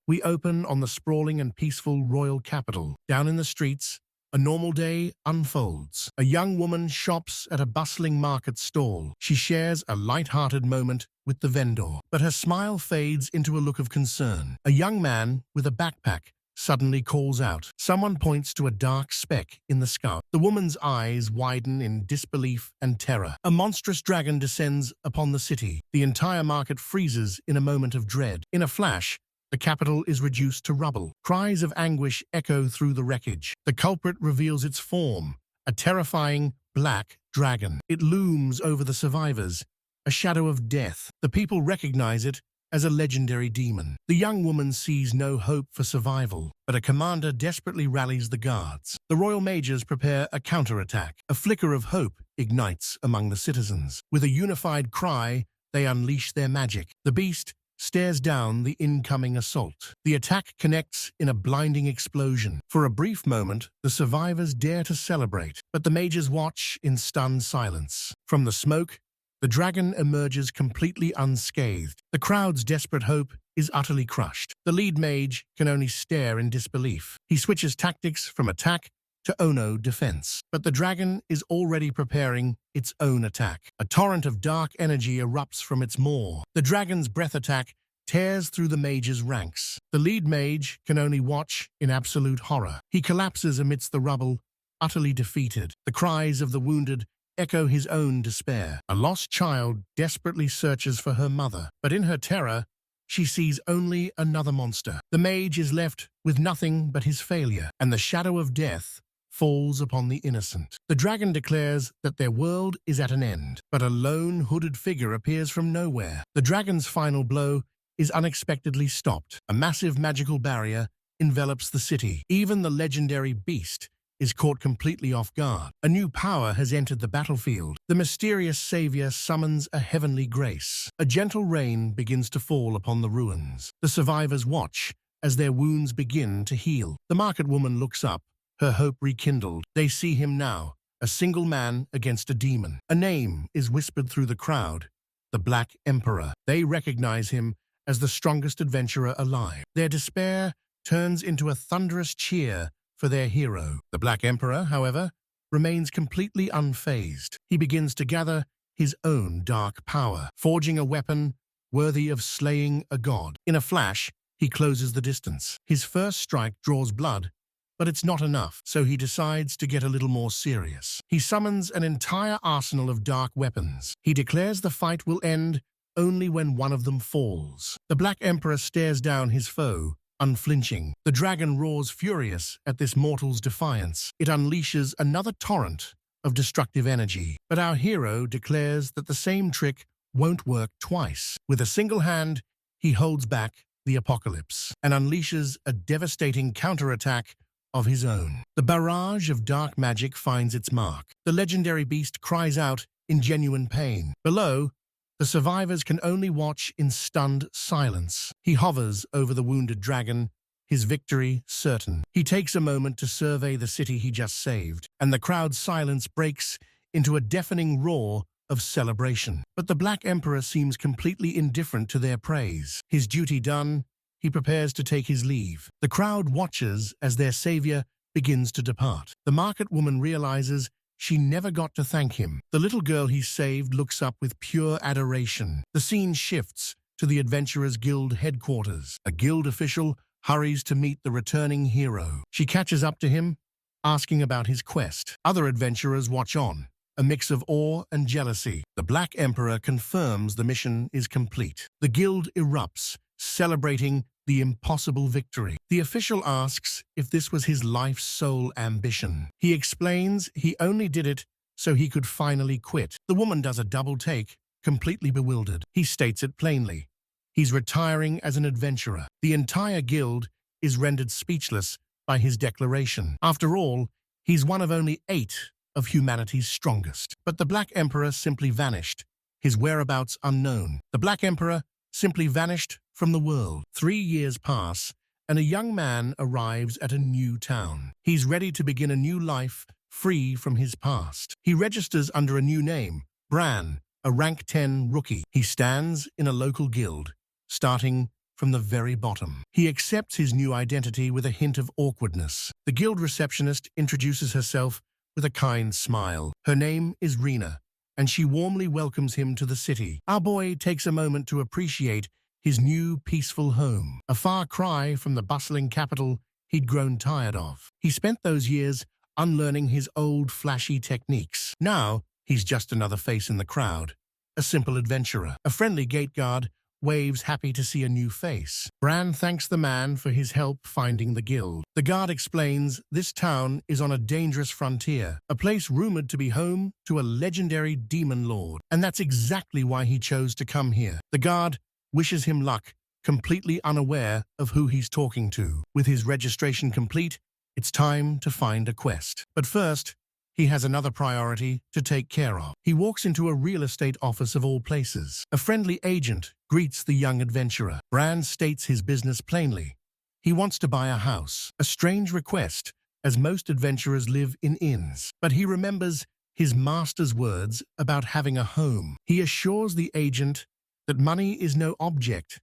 We open on the sprawling and peaceful royal capital. Down in the streets, a normal day unfolds. A young woman shops at a bustling market stall. She shares a light-hearted moment with the vendor, but her smile fades into a look of concern. A young man with a backpack suddenly calls out. Someone points to a dark speck in the sky. The woman's eyes widen in disbelief and terror. A monstrous dragon descends upon the city. The entire market freezes in a moment of dread. In a flash, the capital is reduced to rubble. Cries of anguish echo through the wreckage. The culprit reveals its form, a terrifying black dragon. It looms over the survivors, a shadow of death. The people recognize it as a legendary demon. The young woman sees no hope for survival, but a commander desperately rallies the guards. The royal mages prepare a counterattack. A flicker of hope ignites among the citizens. With a unified cry, they unleash their magic. The beast stares down the incoming assault. The attack connects in a blinding explosion. For a brief moment, the survivors dare to celebrate, but the mages watch in stunned silence. From the smoke, the dragon emerges completely unscathed. The crowd's desperate hope is utterly crushed. The lead mage can only stare in disbelief. He switches tactics from attack to Ono defense. But the dragon is already preparing its own attack. A torrent of dark energy erupts from its maw. The dragon's breath attack tears through the mage's ranks. The lead mage can only watch in absolute horror. He collapses amidst the rubble, utterly defeated. The cries of the wounded echo his own despair. A lost child desperately searches for her mother, but in her terror, she sees only another monster. The mage is left with nothing but his failure, and the shadow of death falls upon the innocent. The dragon declares that their world is at an end, but a lone hooded figure appears from nowhere. The dragon's final blow is unexpectedly stopped. A massive magical barrier envelops the city. Even the legendary beast is caught completely off guard. A new power has entered the battlefield. The mysterious savior summons a heavenly grace. A gentle rain begins to fall upon the ruins. The survivors watch as their wounds begin to heal. The market woman looks up, her hope rekindled. They see him now, a single man against a demon. A name is whispered through the crowd, the Black Emperor. They recognize him as the strongest adventurer alive. Their despair turns into a thunderous cheer for their hero. The Black Emperor, however, remains completely unfazed. He begins to gather his own dark power, forging a weapon worthy of slaying a god. In a flash, he closes the distance. His first strike draws blood, but it's not enough, so he decides to get a little more serious. He summons an entire arsenal of dark weapons. He declares the fight will end only when one of them falls. The Black Emperor stares down his foe, unflinching. The dragon roars furious at this mortal's defiance. It unleashes another torrent of destructive energy. But our hero declares that the same trick won't work twice. With a single hand, he holds back the apocalypse and unleashes a devastating counterattack of his own. The barrage of dark magic finds its mark. The legendary beast cries out in genuine pain. Below, the survivors can only watch in stunned silence. He hovers over the wounded dragon, his victory certain. He takes a moment to survey the city he just saved, and the crowd's silence breaks into a deafening roar of celebration. But the Black Emperor seems completely indifferent to their praise. His duty done, he prepares to take his leave. The crowd watches as their savior begins to depart. The market woman realizes she never got to thank him. The little girl he saved looks up with pure adoration. The scene shifts to the Adventurers Guild headquarters. A guild official hurries to meet the returning hero. She catches up to him, asking about his quest. Other adventurers watch on, a mix of awe and jealousy. The Black Emperor confirms the mission is complete. The guild erupts, celebrating the impossible victory. The official asks if this was his life's sole ambition. He explains he only did it so he could finally quit. The woman does a double take, completely bewildered. He states it plainly. He's retiring as an adventurer. The entire guild is rendered speechless by his declaration. After all, he's one of only 8 of humanity's strongest. But the Black Emperor simply vanished, his whereabouts unknown. The Black Emperor simply vanished from the world. 3 years pass, and a young man arrives at a new town. He's ready to begin a new life, free from his past. He registers under a new name, Bran, a rank 10 rookie. He stands in a local guild, starting from the very bottom. He accepts his new identity with a hint of awkwardness. The guild receptionist introduces herself with a kind smile. Her name is Rena, and she warmly welcomes him to the city. Our boy takes a moment to appreciate his new peaceful home, a far cry from the bustling capital he'd grown tired of. He spent those years unlearning his old flashy techniques. Now, he's just another face in the crowd, a simple adventurer. A friendly gate guard waves, happy to see a new face. Bran thanks the man for his help finding the guild. The guard explains this town is on a dangerous frontier, a place rumored to be home to a legendary demon lord. And that's exactly why he chose to come here. The guard wishes him luck, completely unaware of who he's talking to. With his registration complete, it's time to find a quest. But first, he has another priority to take care of. He walks into a real estate office of all places. A friendly agent greets the young adventurer. Bran states his business plainly. He wants to buy a house. A strange request, as most adventurers live in inns. But he remembers his master's words about having a home. He assures the agent that money is no object,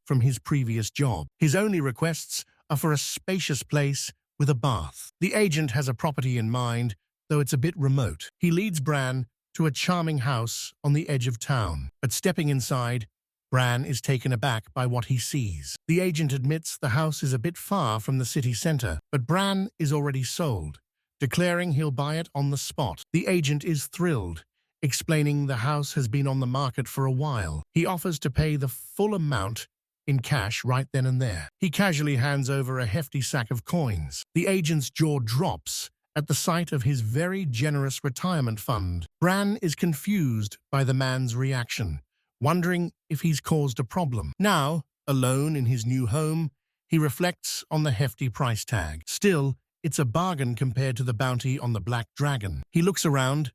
from his previous job. His only requests are for a spacious place with a bath. The agent has a property in mind, though it's a bit remote. He leads Bran to a charming house on the edge of town. But stepping inside, Bran is taken aback by what he sees. The agent admits the house is a bit far from the city center, but Bran is already sold, declaring he'll buy it on the spot. The agent is thrilled, explaining the house has been on the market for a while. He offers to pay the full amount in cash right then and there. He casually hands over a hefty sack of coins. The agent's jaw drops at the sight of his very generous retirement fund. Bran is confused by the man's reaction, wondering if he's caused a problem. Now, alone in his new home, he reflects on the hefty price tag. Still, it's a bargain compared to the bounty on the Black Dragon. He looks around,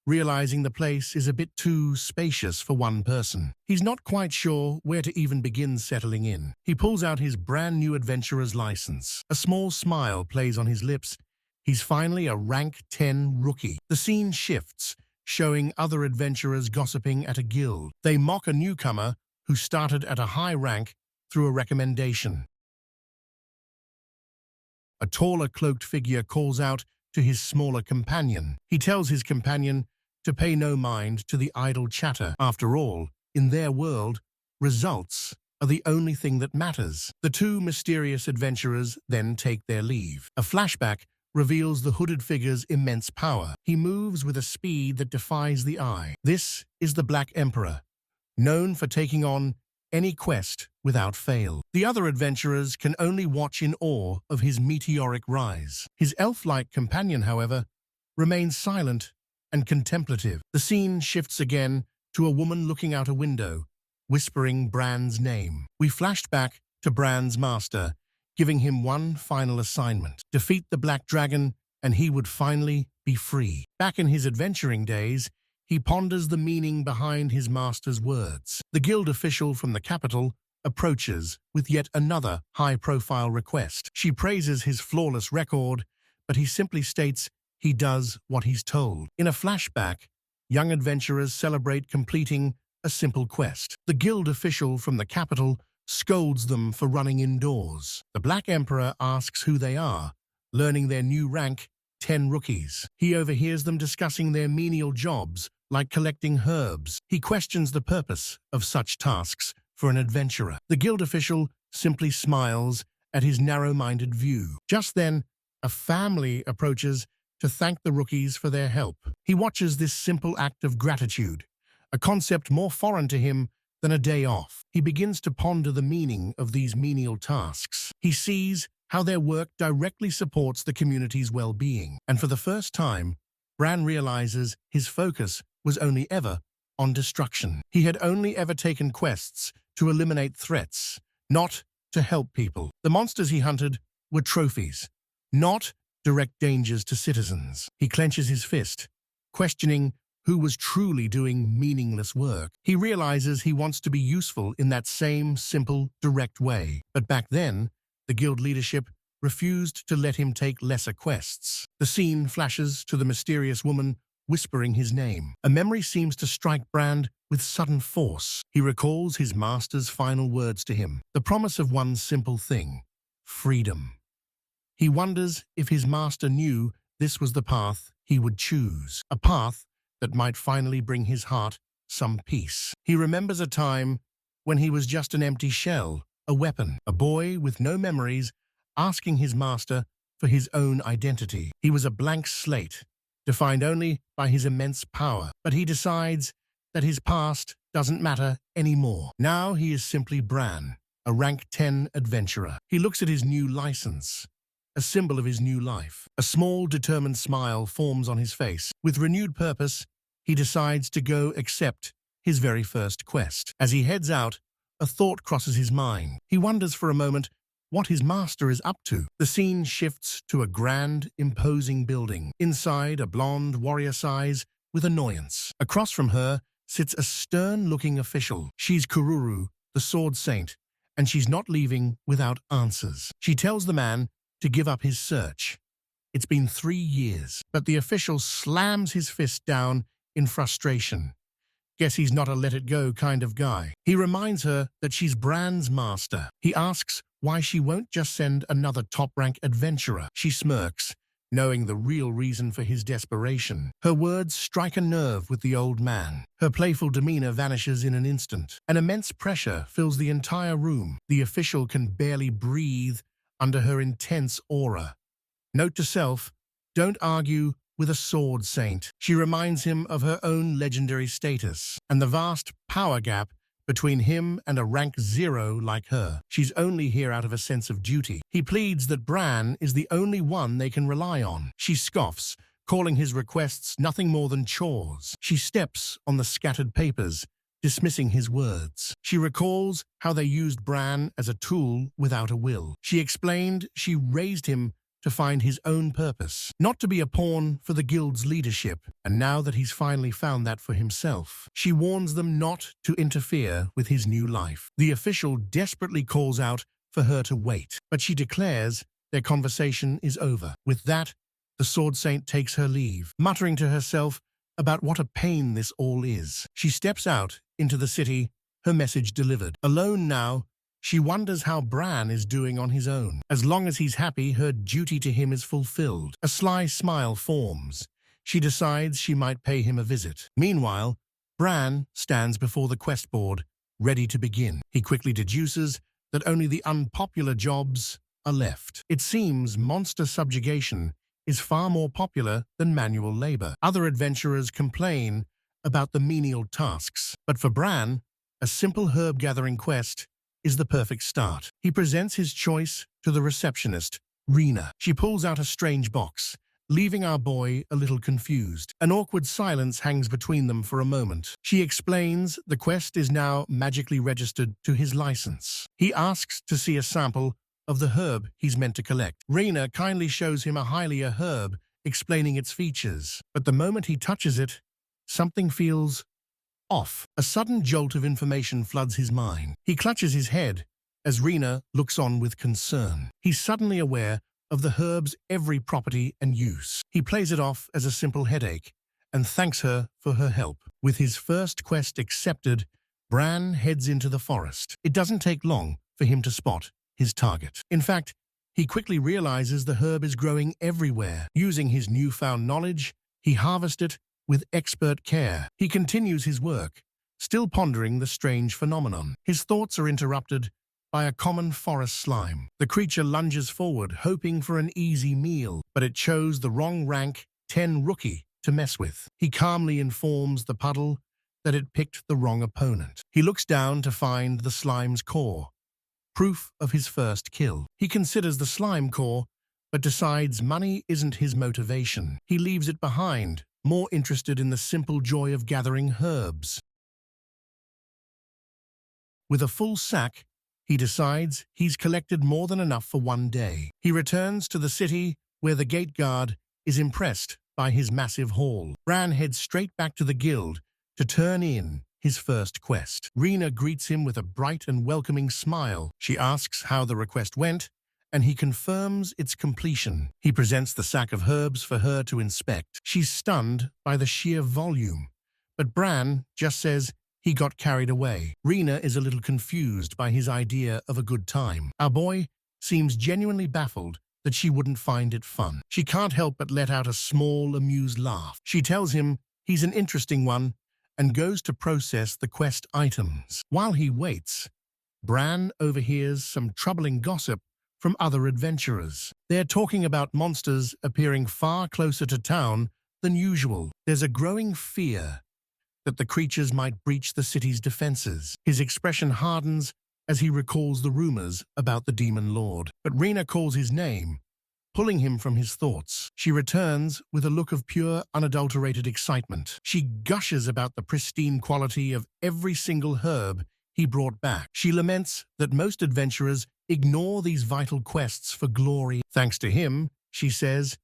realizing the place is a bit too spacious for one person. He's not quite sure where to even begin settling in. He pulls out his brand new adventurer's license. A small smile plays on his lips. He's finally a rank 10 rookie. The scene shifts, showing other adventurers gossiping at a guild. They mock a newcomer who started at a high rank through a recommendation. A taller cloaked figure calls out to his smaller companion. He tells his companion to pay no mind to the idle chatter. After all, in their world, results are the only thing that matters. The two mysterious adventurers then take their leave. A flashback reveals the hooded figure's immense power. He moves with a speed that defies the eye. This is the Black Emperor, known for taking on any quest without fail. The other adventurers can only watch in awe of his meteoric rise. His elf-like companion, however, remains silent and contemplative. The scene shifts again to a woman looking out a window, whispering Bran's name. We flashed back to Bran's master, giving him one final assignment: defeat the Black Dragon, and he would finally be free. Back in his adventuring days, he ponders the meaning behind his master's words. The guild official from the capital approaches with yet another high-profile request. She praises his flawless record, but he simply states he does what he's told. In a flashback, young adventurers celebrate completing a simple quest. The guild official from the capital scolds them for running indoors. The Black Emperor asks who they are, learning their new rank, 10 rookies. He overhears them discussing their menial jobs, like collecting herbs. He questions the purpose of such tasks for an adventurer. The guild official simply smiles at his narrow-minded view. Just then, a family approaches to thank the rookies for their help. He watches this simple act of gratitude, a concept more foreign to him than a day off. He begins to ponder the meaning of these menial tasks. He sees how their work directly supports the community's well-being. And for the first time, Bran realizes his focus was only ever on destruction. He had only ever taken quests to eliminate threats, not to help people. The monsters he hunted were trophies, not direct dangers to citizens. He clenches his fist, questioning who was truly doing meaningless work. He realizes he wants to be useful in that same simple, direct way. But back then, the guild leadership refused to let him take lesser quests. The scene flashes to the mysterious woman whispering his name. A memory seems to strike Brand with sudden force. He recalls his master's final words to him, the promise of one simple thing: freedom. He wonders if his master knew this was the path he would choose, a path that might finally bring his heart some peace. He remembers a time when he was just an empty shell, a weapon, a boy with no memories, asking his master for his own identity. He was a blank slate, defined only by his immense power. But he decides that his past doesn't matter anymore. Now he is simply Bran, a rank 10 adventurer. He looks at his new license, a symbol of his new life. A small, determined smile forms on his face. With renewed purpose, he decides to go accept his very first quest. As he heads out, a thought crosses his mind. He wonders for a moment what his master is up to. The scene shifts to a grand, imposing building. Inside, a blonde warrior sighs with annoyance. Across from her sits a stern-looking official. She's Kururu, the Sword Saint, and she's not leaving without answers. She tells the man to give up his search. It's been 3 years, but the official slams his fist down in frustration. Guess he's not a let-it-go kind of guy. He reminds her that she's Bran's master. He asks why she won't just send another top-rank adventurer. She smirks, knowing the real reason for his desperation. Her words strike a nerve with the old man. Her playful demeanor vanishes in an instant. An immense pressure fills the entire room. The official can barely breathe under her intense aura. Note to self, don't argue with a sword saint. She reminds him of her own legendary status and the vast power gap between him and a rank 0 like her. She's only here out of a sense of duty. He pleads that Bran is the only one they can rely on. She scoffs, calling his requests nothing more than chores. She steps on the scattered papers, dismissing his words. She recalls how they used Bran as a tool without a will. She explained she raised him to find his own purpose, not to be a pawn for the guild's leadership, and now that he's finally found that for himself, she warns them not to interfere with his new life. The official desperately calls out for her to wait, but she declares their conversation is over. With that, the Sword Saint takes her leave, muttering to herself about what a pain this all is. She steps out into the city, her message delivered. Alone now, she wonders how Bran is doing on his own. As long as he's happy, her duty to him is fulfilled. A sly smile forms. She decides she might pay him a visit. Meanwhile, Bran stands before the quest board, ready to begin. He quickly deduces that only the unpopular jobs are left. It seems monster subjugation is far more popular than manual labor. Other adventurers complain about the menial tasks, but for Bran, a simple herb-gathering quest is the perfect start. He presents his choice to the receptionist, Rena. She pulls out a strange box, leaving our boy a little confused. An awkward silence hangs between them for a moment. She explains the quest is now magically registered to his license. He asks to see a sample of the herb he's meant to collect. Rena kindly shows him a Hylia herb, explaining its features. But the moment he touches it, something feels off. A sudden jolt of information floods his mind. He clutches his head as Rena looks on with concern. He's suddenly aware of the herb's every property and use. He plays it off as a simple headache and thanks her for her help. With his first quest accepted, Bran heads into the forest. It doesn't take long for him to spot his target. In fact, he quickly realizes the herb is growing everywhere. Using his newfound knowledge, he harvests it with expert care. He continues his work, still pondering the strange phenomenon. His thoughts are interrupted by a common forest slime. The creature lunges forward, hoping for an easy meal, but it chose the wrong rank 10 rookie to mess with. He calmly informs the puddle that it picked the wrong opponent. He looks down to find the slime's core, proof of his first kill. He considers the slime core, but decides money isn't his motivation. He leaves it behind, more interested in the simple joy of gathering herbs. With a full sack, he decides he's collected more than enough for one day. He returns to the city where the gate guard is impressed by his massive haul. Bran heads straight back to the guild to turn in his first quest. Rena greets him with a bright and welcoming smile. She asks how the request went and he confirms its completion. He presents the sack of herbs for her to inspect. She's stunned by the sheer volume, but Bran just says he got carried away. Rena is a little confused by his idea of a good time. Our boy seems genuinely baffled that she wouldn't find it fun. She can't help but let out a small, amused laugh. She tells him he's an interesting one and goes to process the quest items. While he waits, Bran overhears some troubling gossip from other adventurers. They're talking about monsters appearing far closer to town than usual. There's a growing fear that the creatures might breach the city's defenses. His expression hardens as he recalls the rumors about the Demon Lord. But Rena calls his name, pulling him from his thoughts. She returns with a look of pure, unadulterated excitement. She gushes about the pristine quality of every single herb he brought back. She laments that most adventurers ignore these vital quests for glory. Thanks to him, she says,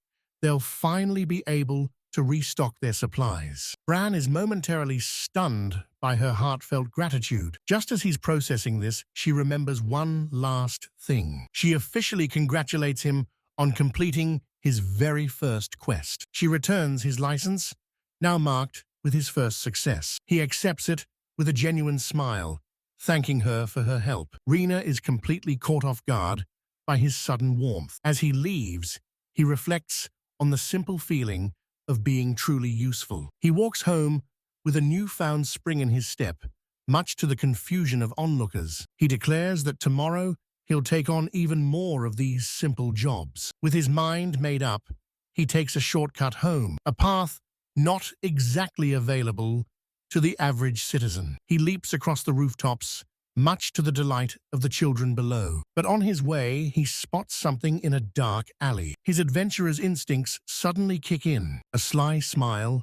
they'll finally be able to restock their supplies. Bran is momentarily stunned by her heartfelt gratitude. Just as he's processing this, she remembers one last thing. She officially congratulates him on completing his very first quest. She returns his license, now marked with his first success. He accepts it with a genuine smile, thanking her for her help. Rena is completely caught off guard by his sudden warmth. As he leaves, he reflects on the simple feeling of being truly useful. He walks home with a newfound spring in his step, much to the confusion of onlookers. He declares that tomorrow he'll take on even more of these simple jobs. With his mind made up, he takes a shortcut home, a path not exactly available to the average citizen. He leaps across the rooftops, much to the delight of the children below. But on his way, he spots something in a dark alley. His adventurer's instincts suddenly kick in. A sly smile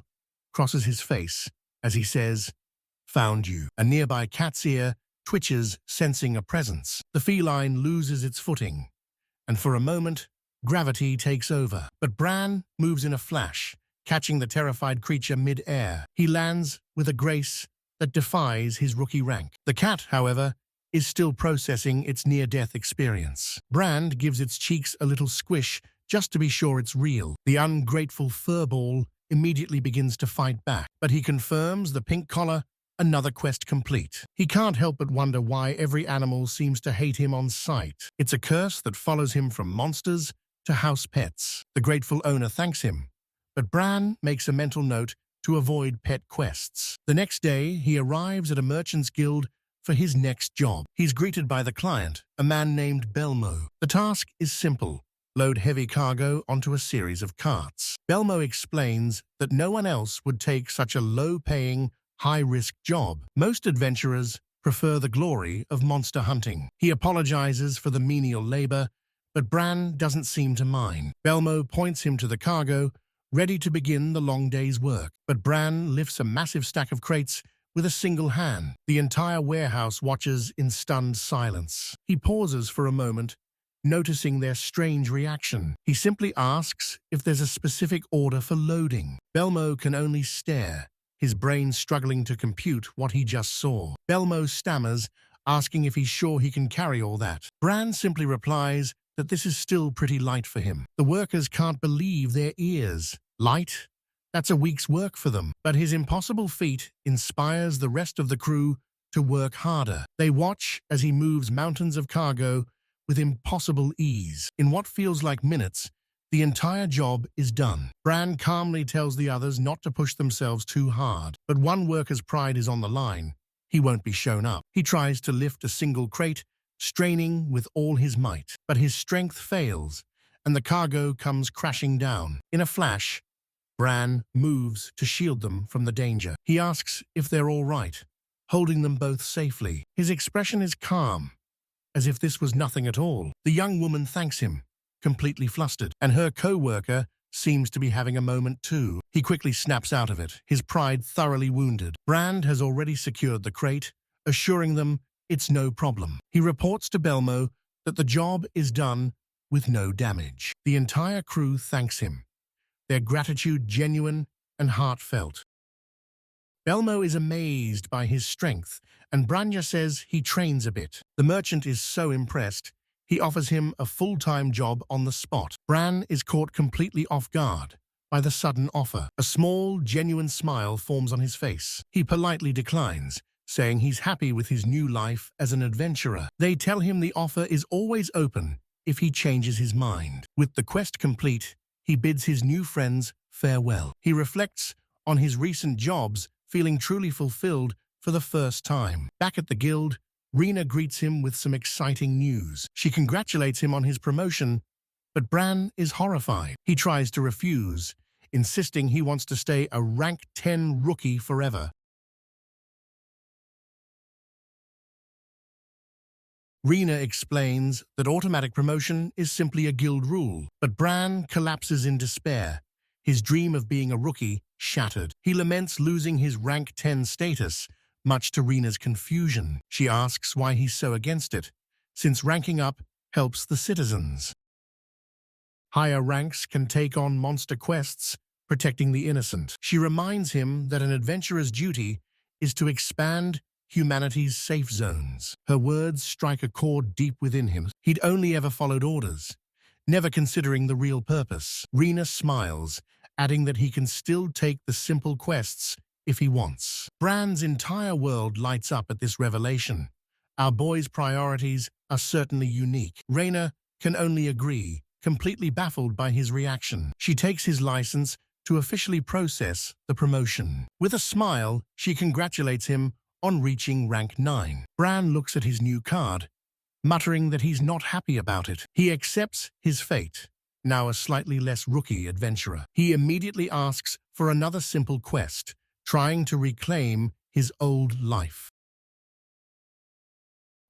crosses his face as he says, "Found you." A nearby cat's ear twitches, sensing a presence. The feline loses its footing, and for a moment, gravity takes over. But Bran moves in a flash, catching the terrified creature mid-air. He lands with a grace that defies his rookie rank. The cat, however, is still processing its near-death experience. Bran gives its cheeks a little squish just to be sure it's real. The ungrateful furball immediately begins to fight back, but he confirms the pink collar, another quest complete. He can't help but wonder why every animal seems to hate him on sight. It's a curse that follows him from monsters to house pets. The grateful owner thanks him, but Bran makes a mental note to avoid pet quests. The next day, he arrives at a merchant's guild for his next job. He's greeted by the client, a man named Belmo. The task is simple: load heavy cargo onto a series of carts. Belmo explains that no one else would take such a low-paying, high-risk job. Most adventurers prefer the glory of monster hunting. He apologizes for the menial labor, but Bran doesn't seem to mind. Belmo points him to the cargo, ready to begin the long day's work. But Bran lifts a massive stack of crates with a single hand. The entire warehouse watches in stunned silence. He pauses for a moment, noticing their strange reaction. He simply asks if there's a specific order for loading. Belmo can only stare, his brain struggling to compute what he just saw. Belmo stammers, asking if he's sure he can carry all that. Bran simply replies that this is still pretty light for him. The workers can't believe their ears. Light? That's a week's work for them. But his impossible feat inspires the rest of the crew to work harder. They watch as he moves mountains of cargo with impossible ease. In what feels like minutes, the entire job is done. Bran calmly tells the others not to push themselves too hard, but one worker's pride is on the line. He won't be shown up. He tries to lift a single crate, straining with all his might, but his strength fails, and the cargo comes crashing down. In a flash, Bran moves to shield them from the danger. He asks if they're all right, holding them both safely. His expression is calm, as if this was nothing at all. The young woman thanks him, completely flustered, and her co-worker seems to be having a moment too. He quickly snaps out of it, his pride thoroughly wounded. Bran has already secured the crate, assuring them it's no problem. He reports to Belmo that the job is done with no damage. The entire crew thanks him, their gratitude genuine and heartfelt. Belmo is amazed by his strength, and Branja says he trains a bit. The merchant is so impressed, He offers him a full-time job on the spot. Bran is caught completely off guard by the sudden offer. A small, genuine smile forms on his face. He politely declines, saying he's happy with his new life as an adventurer. They tell him the offer is always open if he changes his mind. With the quest complete, he bids his new friends farewell. He reflects on his recent jobs, feeling truly fulfilled for the first time. Back at the guild, Rena greets him with some exciting news. She congratulates him on his promotion, but Bran is horrified. He tries to refuse, insisting he wants to stay a rank 10 rookie forever. Rena explains that automatic promotion is simply a guild rule, but Bran collapses in despair, his dream of being a rookie shattered. He laments losing his rank 10 status, much to Rena's confusion. She asks why he's so against it, since ranking up helps the citizens. Higher ranks can take on monster quests, protecting the innocent. She reminds him that an adventurer's duty is to expand humanity's safe zones. Her words strike a chord deep within him. He'd only ever followed orders, never considering the real purpose. Rena smiles, adding that he can still take the simple quests if he wants. Bran's entire world lights up at this revelation. Our boy's priorities are certainly unique. Rena can only agree, completely baffled by his reaction. She takes his license to officially process the promotion. With a smile, she congratulates him on reaching rank 9. Bran looks at his new card, muttering that he's not happy about it. He accepts his fate, now a slightly less rookie adventurer. He immediately asks for another simple quest, trying to reclaim his old life.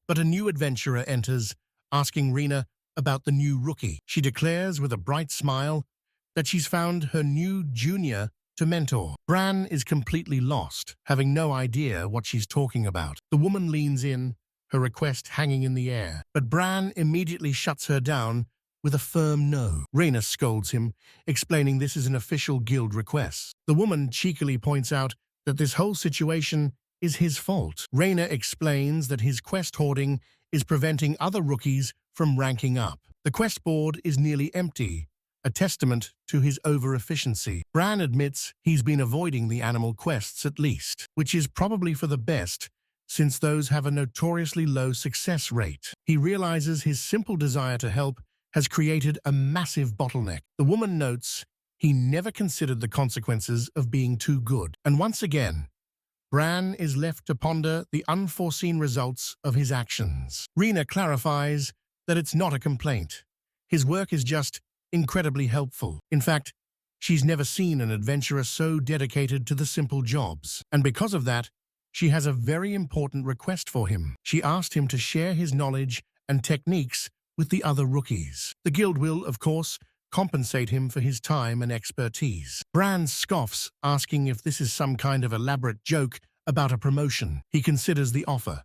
But a new adventurer enters, asking Rena about the new rookie. She declares with a bright smile that she's found her new junior to mentor. Bran is completely lost, having no idea what she's talking about. The woman leans in, her request hanging in the air, but Bran immediately shuts her down with a firm no. Rena scolds him, explaining this is an official guild request. The woman cheekily points out that this whole situation is his fault. Rena explains that his quest hoarding is preventing other rookies from ranking up. The quest board is nearly empty, a testament to his over-efficiency. Bran admits he's been avoiding the animal quests at least, which is probably for the best, since those have a notoriously low success rate. He realizes his simple desire to help has created a massive bottleneck. The woman notes he never considered the consequences of being too good. And once again, Bran is left to ponder the unforeseen results of his actions. Rena clarifies that it's not a complaint. His work is just incredibly helpful. In fact, she's never seen an adventurer so dedicated to the simple jobs. And because of that, she has a very important request for him. She asked him to share his knowledge and techniques with the other rookies. The guild will, of course, compensate him for his time and expertise. Bran scoffs, asking if this is some kind of elaborate joke about a promotion. He considers the offer,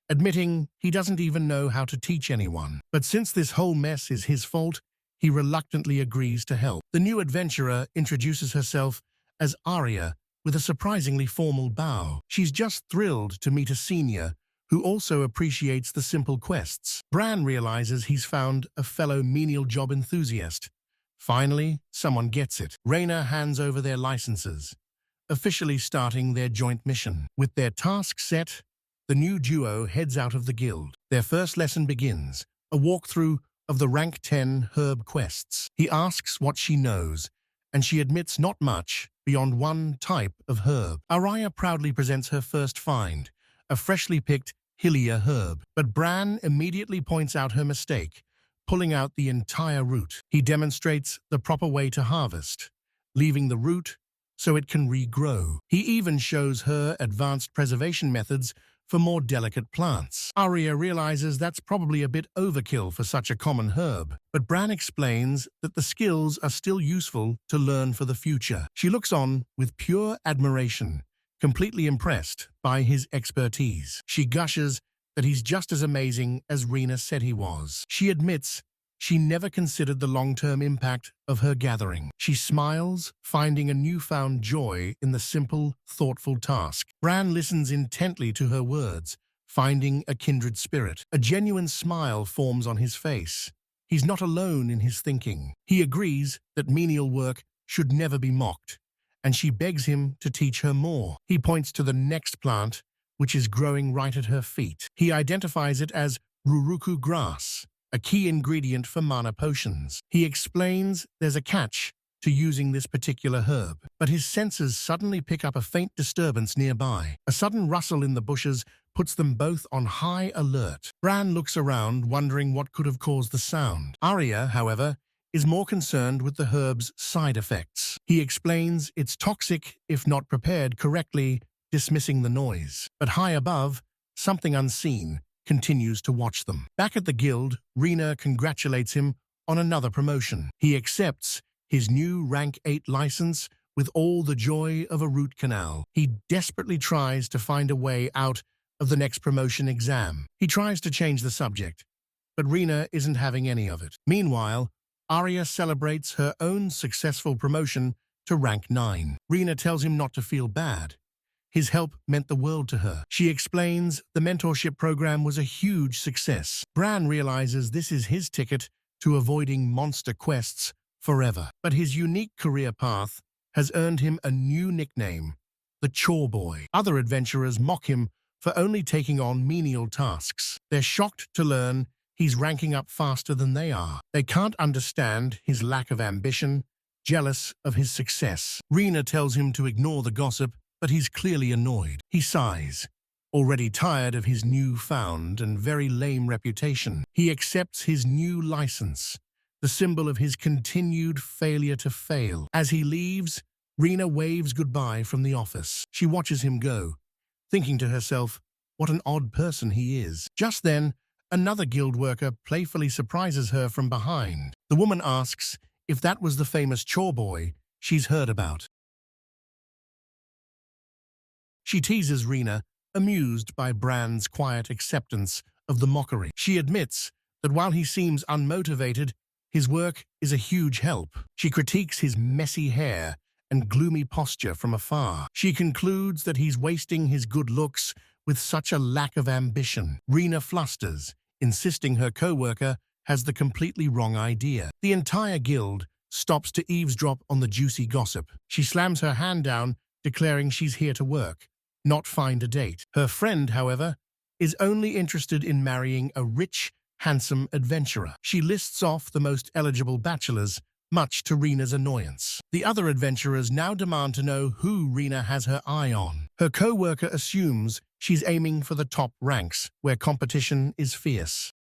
admitting he doesn't even know how to teach anyone. But since this whole mess is his fault, he reluctantly agrees to help. The new adventurer introduces herself as Arya with a surprisingly formal bow. She's just thrilled to meet a senior who also appreciates the simple quests. Bran realizes he's found a fellow menial job enthusiast. Finally, someone gets it. Rena hands over their licenses, officially starting their joint mission. With their task set, the new duo heads out of the guild. Their first lesson begins, a walkthrough of the rank 10 herb quests. He asks what she knows, and she admits not much beyond one type of herb. Arya proudly presents her first find, a freshly picked Hylia herb. But Bran immediately points out her mistake, pulling out the entire root. He demonstrates the proper way to harvest, leaving the root so it can regrow. He even shows her advanced preservation methods for more delicate plants. Arya realizes that's probably a bit overkill for such a common herb, but Bran explains that the skills are still useful to learn for the future. She looks on with pure admiration, completely impressed by his expertise. She gushes that he's just as amazing as Rena said he was. She admits she never considered the long-term impact of her gathering. She smiles, finding a newfound joy in the simple, thoughtful task. Bran listens intently to her words, finding a kindred spirit. A genuine smile forms on his face. He's not alone in his thinking. He agrees that menial work should never be mocked, and she begs him to teach her more. He points to the next plant, which is growing right at her feet. He identifies it as ruruku grass, a key ingredient for mana potions. He explains there's a catch to using this particular herb, but his senses suddenly pick up a faint disturbance nearby. A sudden rustle in the bushes puts them both on high alert. Bran looks around, wondering what could have caused the sound. Arya, however, is more concerned with the herb's side effects. He explains it's toxic if not prepared correctly, dismissing the noise. But high above, something unseen continues to watch them. Back at the guild, Rena congratulates him on another promotion. He accepts his new rank 8 license with all the joy of a root canal. He desperately tries to find a way out of the next promotion exam. He tries to change the subject, but Rena isn't having any of it. Meanwhile, Arya celebrates her own successful promotion to rank 9. Rena tells him not to feel bad. His help meant the world to her. She explains the mentorship program was a huge success. Bran realizes this is his ticket to avoiding monster quests forever. But his unique career path has earned him a new nickname, the Chore Boy. Other adventurers mock him for only taking on menial tasks. They're shocked to learn he's ranking up faster than they are. They can't understand his lack of ambition, jealous of his success. Rena tells him to ignore the gossip, but he's clearly annoyed. He sighs, already tired of his newfound and very lame reputation. He accepts his new license, the symbol of his continued failure to fail. As he leaves, Rena waves goodbye from the office. She watches him go, thinking to herself, what an odd person he is. Just then, another guild worker playfully surprises her from behind. The woman asks if that was the famous chore boy she's heard about. She teases Rena, amused by Bran's quiet acceptance of the mockery. She admits that while he seems unmotivated, his work is a huge help. She critiques his messy hair and gloomy posture from afar. She concludes that he's wasting his good looks with such a lack of ambition. Rena flusters, insisting her co-worker has the completely wrong idea. The entire guild stops to eavesdrop on the juicy gossip. She slams her hand down, declaring she's here to work, not find a date. Her friend, however, is only interested in marrying a rich, handsome adventurer. She lists off the most eligible bachelors, much to Rena's annoyance. The other adventurers now demand to know who Rena has her eye on. Her co-worker assumes she's aiming for the top ranks, where competition is fierce.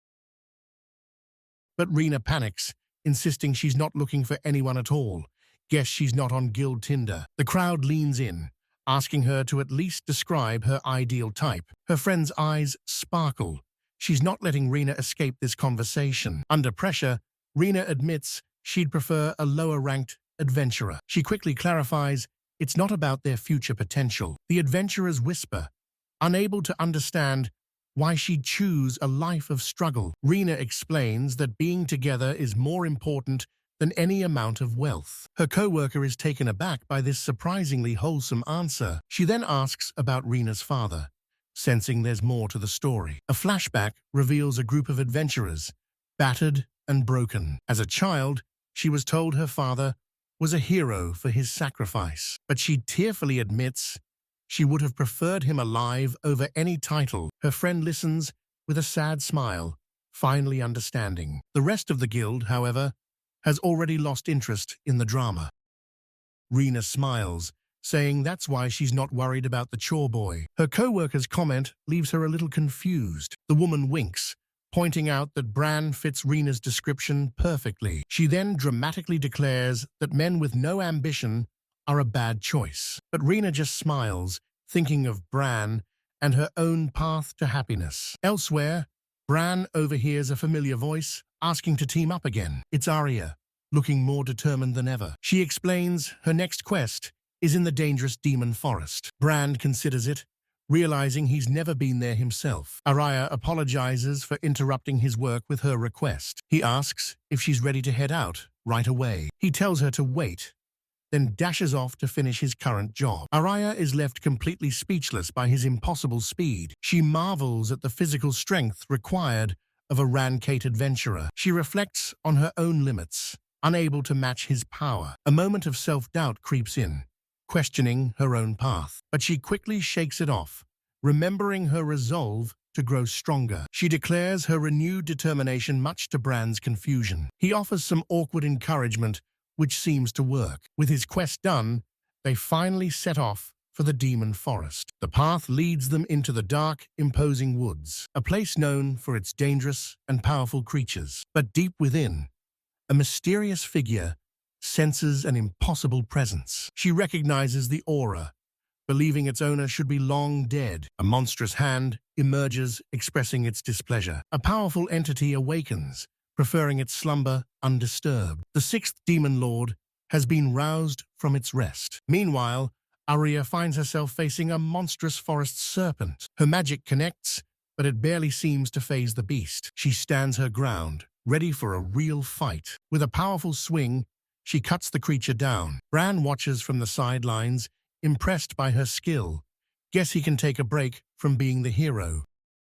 But Rena panics, insisting she's not looking for anyone at all. Guess she's not on guild Tinder. The crowd leans in, asking her to at least describe her ideal type. Her friend's eyes sparkle. She's not letting Rena escape this conversation. Under pressure, Rena admits she'd prefer a lower-ranked adventurer. She quickly clarifies it's not about their future potential. The adventurers whisper, unable to understand why she'd choose a life of struggle. Rena explains that being together is more important than any amount of wealth. Her co-worker is taken aback by this surprisingly wholesome answer. She then asks about Rena's father, sensing there's more to the story. A flashback reveals a group of adventurers, battered and broken. As a child, she was told her father was a hero for his sacrifice, but she tearfully admits she would have preferred him alive over any title. Her friend listens with a sad smile, finally understanding. The rest of the guild, however, has already lost interest in the drama. Rena smiles, saying that's why she's not worried about the chore boy. Her co-worker's comment leaves her a little confused. The woman winks, pointing out that Bran fits Rena's description perfectly. She then dramatically declares that men with no ambition are a bad choice. But Rena just smiles, thinking of Bran and her own path to happiness. Elsewhere, Bran overhears a familiar voice asking to team up again. It's Arya, looking more determined than ever. She explains her next quest is in the dangerous demon forest. Bran considers it, realizing he's never been there himself. Arya apologizes for interrupting his work with her request. He asks if she's ready to head out right away. He tells her to wait, then dashes off to finish his current job. Araya is left completely speechless by his impossible speed. She marvels at the physical strength required of a rank-8 adventurer. She reflects on her own limits, unable to match his power. A moment of self-doubt creeps in, questioning her own path. But she quickly shakes it off, remembering her resolve to grow stronger. She declares her renewed determination, much to Bran's confusion. He offers some awkward encouragement, which seems to work. With his quest done, they finally set off for the demon forest. The path leads them into the dark, imposing woods, a place known for its dangerous and powerful creatures. But deep within, a mysterious figure senses an impossible presence. She recognizes the aura, believing its owner should be long dead. A monstrous hand emerges, expressing its displeasure. A powerful entity awakens, preferring its slumber undisturbed. The sixth demon lord has been roused from its rest. Meanwhile, Arya finds herself facing a monstrous forest serpent. Her magic connects, but it barely seems to faze the beast. She stands her ground, ready for a real fight. With a powerful swing, she cuts the creature down. Bran watches from the sidelines, impressed by her skill. Guess he can take a break from being the hero.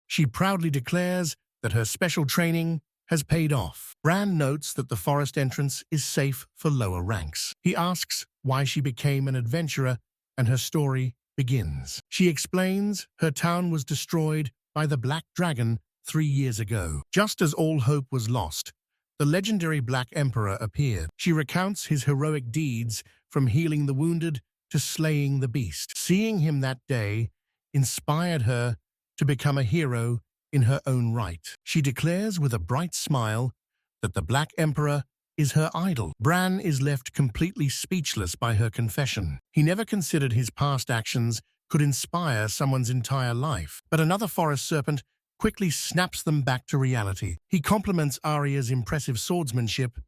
She proudly declares that her special training has paid off. Bran notes that the forest entrance is safe for lower ranks. He asks why she became an adventurer, and her story begins. She explains her town was destroyed by the Black Dragon 3 years ago. Just as all hope was lost, the legendary Black Emperor appeared. She recounts his heroic deeds, from healing the wounded to slaying the beast. Seeing him that day inspired her to become a hero in her own right. She declares with a bright smile that the Black Emperor is her idol. Bran is left completely speechless by her confession. He never considered his past actions could inspire someone's entire life. But another forest serpent quickly snaps them back to reality. He compliments Arya's impressive swordsmanship,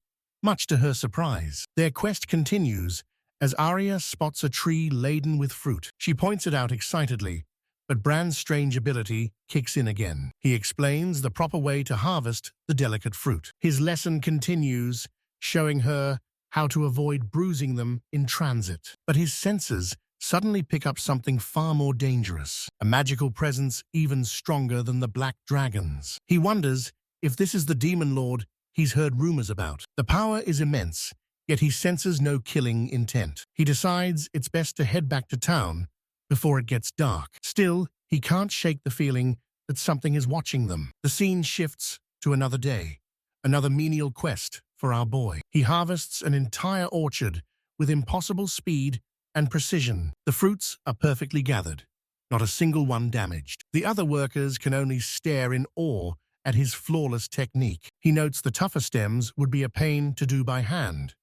much to her surprise. Their quest continues as Arya spots a tree laden with fruit. She points it out excitedly, but Bran's strange ability kicks in again. He explains the proper way to harvest the delicate fruit. His lesson continues, showing her how to avoid bruising them in transit. But his senses suddenly pick up something far more dangerous, a magical presence even stronger than the Black Dragons. He wonders if this is the demon lord he's heard rumors about. The power is immense, yet he senses no killing intent. He decides it's best to head back to town before it gets dark. Still, he can't shake the feeling that something is watching them. The scene shifts to another day, another menial quest for our boy. He harvests an entire orchard with impossible speed and precision. The fruits are perfectly gathered, not a single one damaged. The other workers can only stare in awe at his flawless technique. He notes the tougher stems would be a pain to do by hand.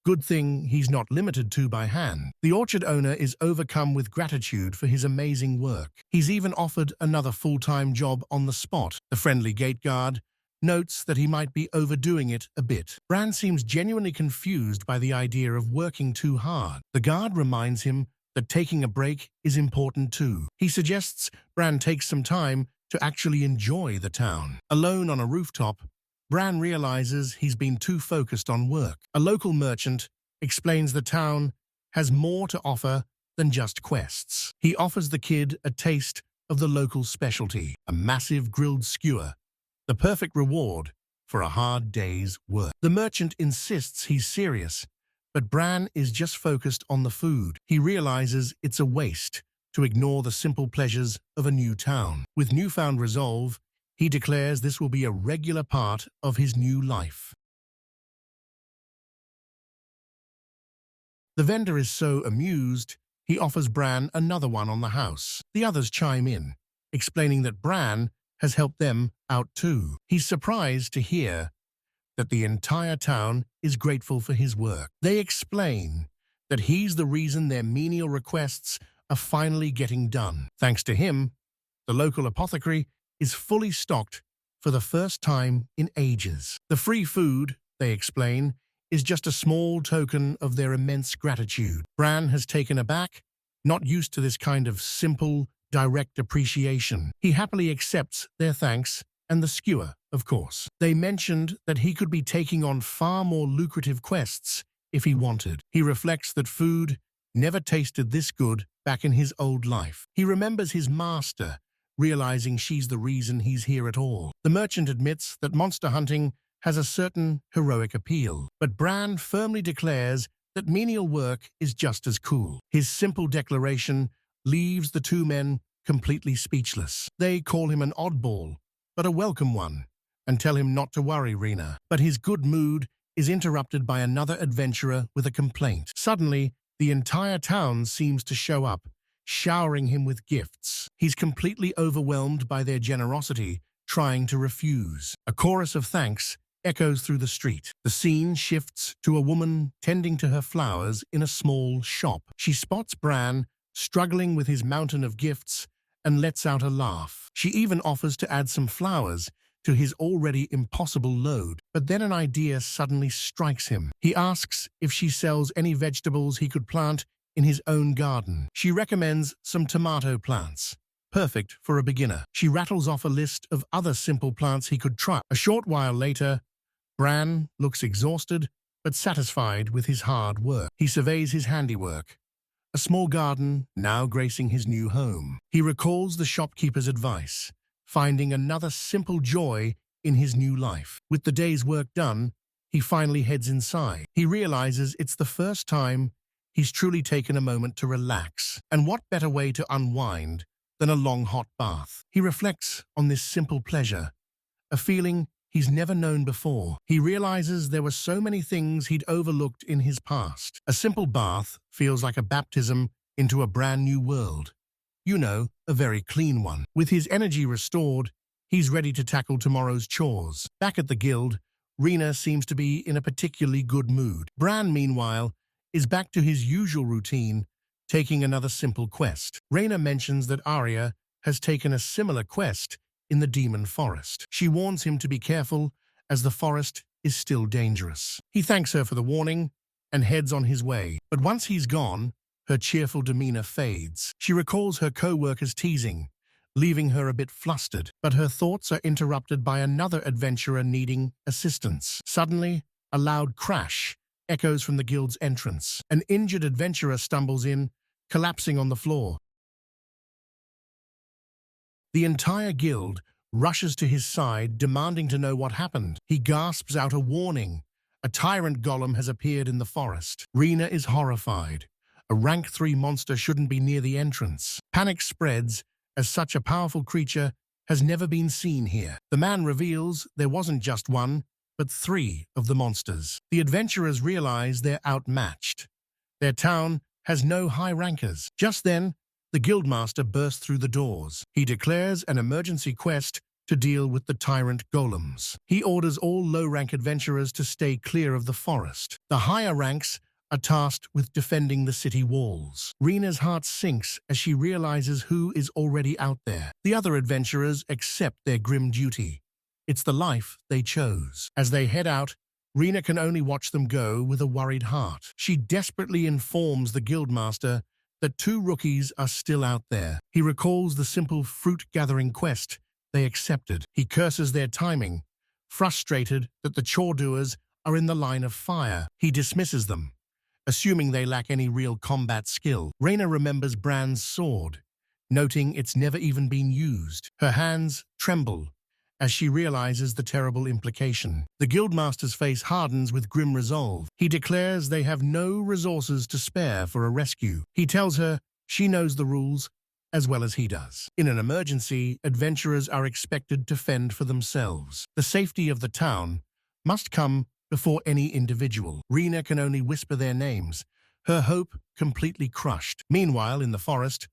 Good thing he's not limited to by hand. The orchard owner is overcome with gratitude for his amazing work. He's even offered another full-time job on the spot. The friendly gate guard notes that he might be overdoing it a bit. Bran seems genuinely confused by the idea of working too hard. The guard reminds him that taking a break is important too. He suggests Bran takes some time to actually enjoy the town. Alone on a rooftop, Bran realizes he's been too focused on work. A local merchant explains the town has more to offer than just quests. He offers the kid a taste of the local specialty, a massive grilled skewer, the perfect reward for a hard day's work. The merchant insists he's serious, but Bran is just focused on the food. He realizes it's a waste to ignore the simple pleasures of a new town. With newfound resolve, he declares this will be a regular part of his new life. The vendor is so amused, he offers Bran another one on the house. The others chime in, explaining that Bran has helped them out too. He's surprised to hear that the entire town is grateful for his work. They explain that he's the reason their menial requests are finally getting done. Thanks to him, the local apothecary is fully stocked for the first time in ages. The free food, they explain, is just a small token of their immense gratitude. Bran has taken aback, not used to this kind of simple, direct appreciation. He happily accepts their thanks and the skewer, of course. They mentioned that he could be taking on far more lucrative quests if he wanted. He reflects that food never tasted this good back in his old life. He remembers his master, realizing she's the reason he's here at all. The merchant admits that monster hunting has a certain heroic appeal, but Bran firmly declares that menial work is just as cool. His simple declaration leaves the two men completely speechless. They call him an oddball, but a welcome one, and tell him not to worry, Rena. But his good mood is interrupted by another adventurer with a complaint. Suddenly, the entire town seems to show up, showering him with gifts. He's completely overwhelmed by their generosity, trying to refuse. A chorus of thanks echoes through the street. The scene shifts to a woman tending to her flowers in a small shop. She spots Bran struggling with his mountain of gifts and lets out a laugh. She even offers to add some flowers to his already impossible load. But then an idea suddenly strikes him. He asks if she sells any vegetables he could plant in his own garden. She recommends some tomato plants, perfect for a beginner. She rattles off a list of other simple plants he could try. A short while later, Bran looks exhausted but satisfied with his hard work. He surveys his handiwork, a small garden now gracing his new home. He recalls the shopkeeper's advice, finding another simple joy in his new life. With the day's work done, he finally heads inside. He realizes it's the first time he's truly taken a moment to relax. And what better way to unwind than a long hot bath? He reflects on this simple pleasure, a feeling he's never known before. He realizes there were so many things he'd overlooked in his past. A simple bath feels like a baptism into a brand new world. You know, a very clean one. With his energy restored, he's ready to tackle tomorrow's chores. Back at the guild, Rena seems to be in a particularly good mood. Bran, meanwhile, is back to his usual routine, taking another simple quest. Rena mentions that Arya has taken a similar quest in the demon forest. She warns him to be careful, as the forest is still dangerous. He thanks her for the warning and heads on his way. But once he's gone, her cheerful demeanor fades. She recalls her co-workers teasing, leaving her a bit flustered. But her thoughts are interrupted by another adventurer needing assistance. Suddenly, a loud crash echoes from the guild's entrance. An injured adventurer stumbles in, collapsing on the floor. The entire guild rushes to his side, demanding to know what happened. He gasps out a warning. A tyrant golem has appeared in the forest. Rena is horrified. A rank 3 monster shouldn't be near the entrance. Panic spreads, as such a powerful creature has never been seen here. The man reveals there wasn't just one, but 3 of the monsters. The adventurers realize they're outmatched. Their town has no high rankers. Just then, the guildmaster bursts through the doors. He declares an emergency quest to deal with the tyrant golems. He orders all low-rank adventurers to stay clear of the forest. The higher ranks are tasked with defending the city walls. Rena's heart sinks as she realizes who is already out there. The other adventurers accept their grim duty. It's the life they chose. As they head out, Rena can only watch them go with a worried heart. She desperately informs the guildmaster that 2 rookies are still out there. He recalls the simple fruit-gathering quest they accepted. He curses their timing, frustrated that the chore-doers are in the line of fire. He dismisses them, assuming they lack any real combat skill. Rena remembers Bran's sword, noting it's never even been used. Her hands tremble as she realizes the terrible implication. The guildmaster's face hardens with grim resolve. He declares they have no resources to spare for a rescue. He tells her she knows the rules as well as he does. In an emergency, adventurers are expected to fend for themselves. The safety of the town must come before any individual. Rena can only whisper their names, her hope completely crushed. Meanwhile, in the forest,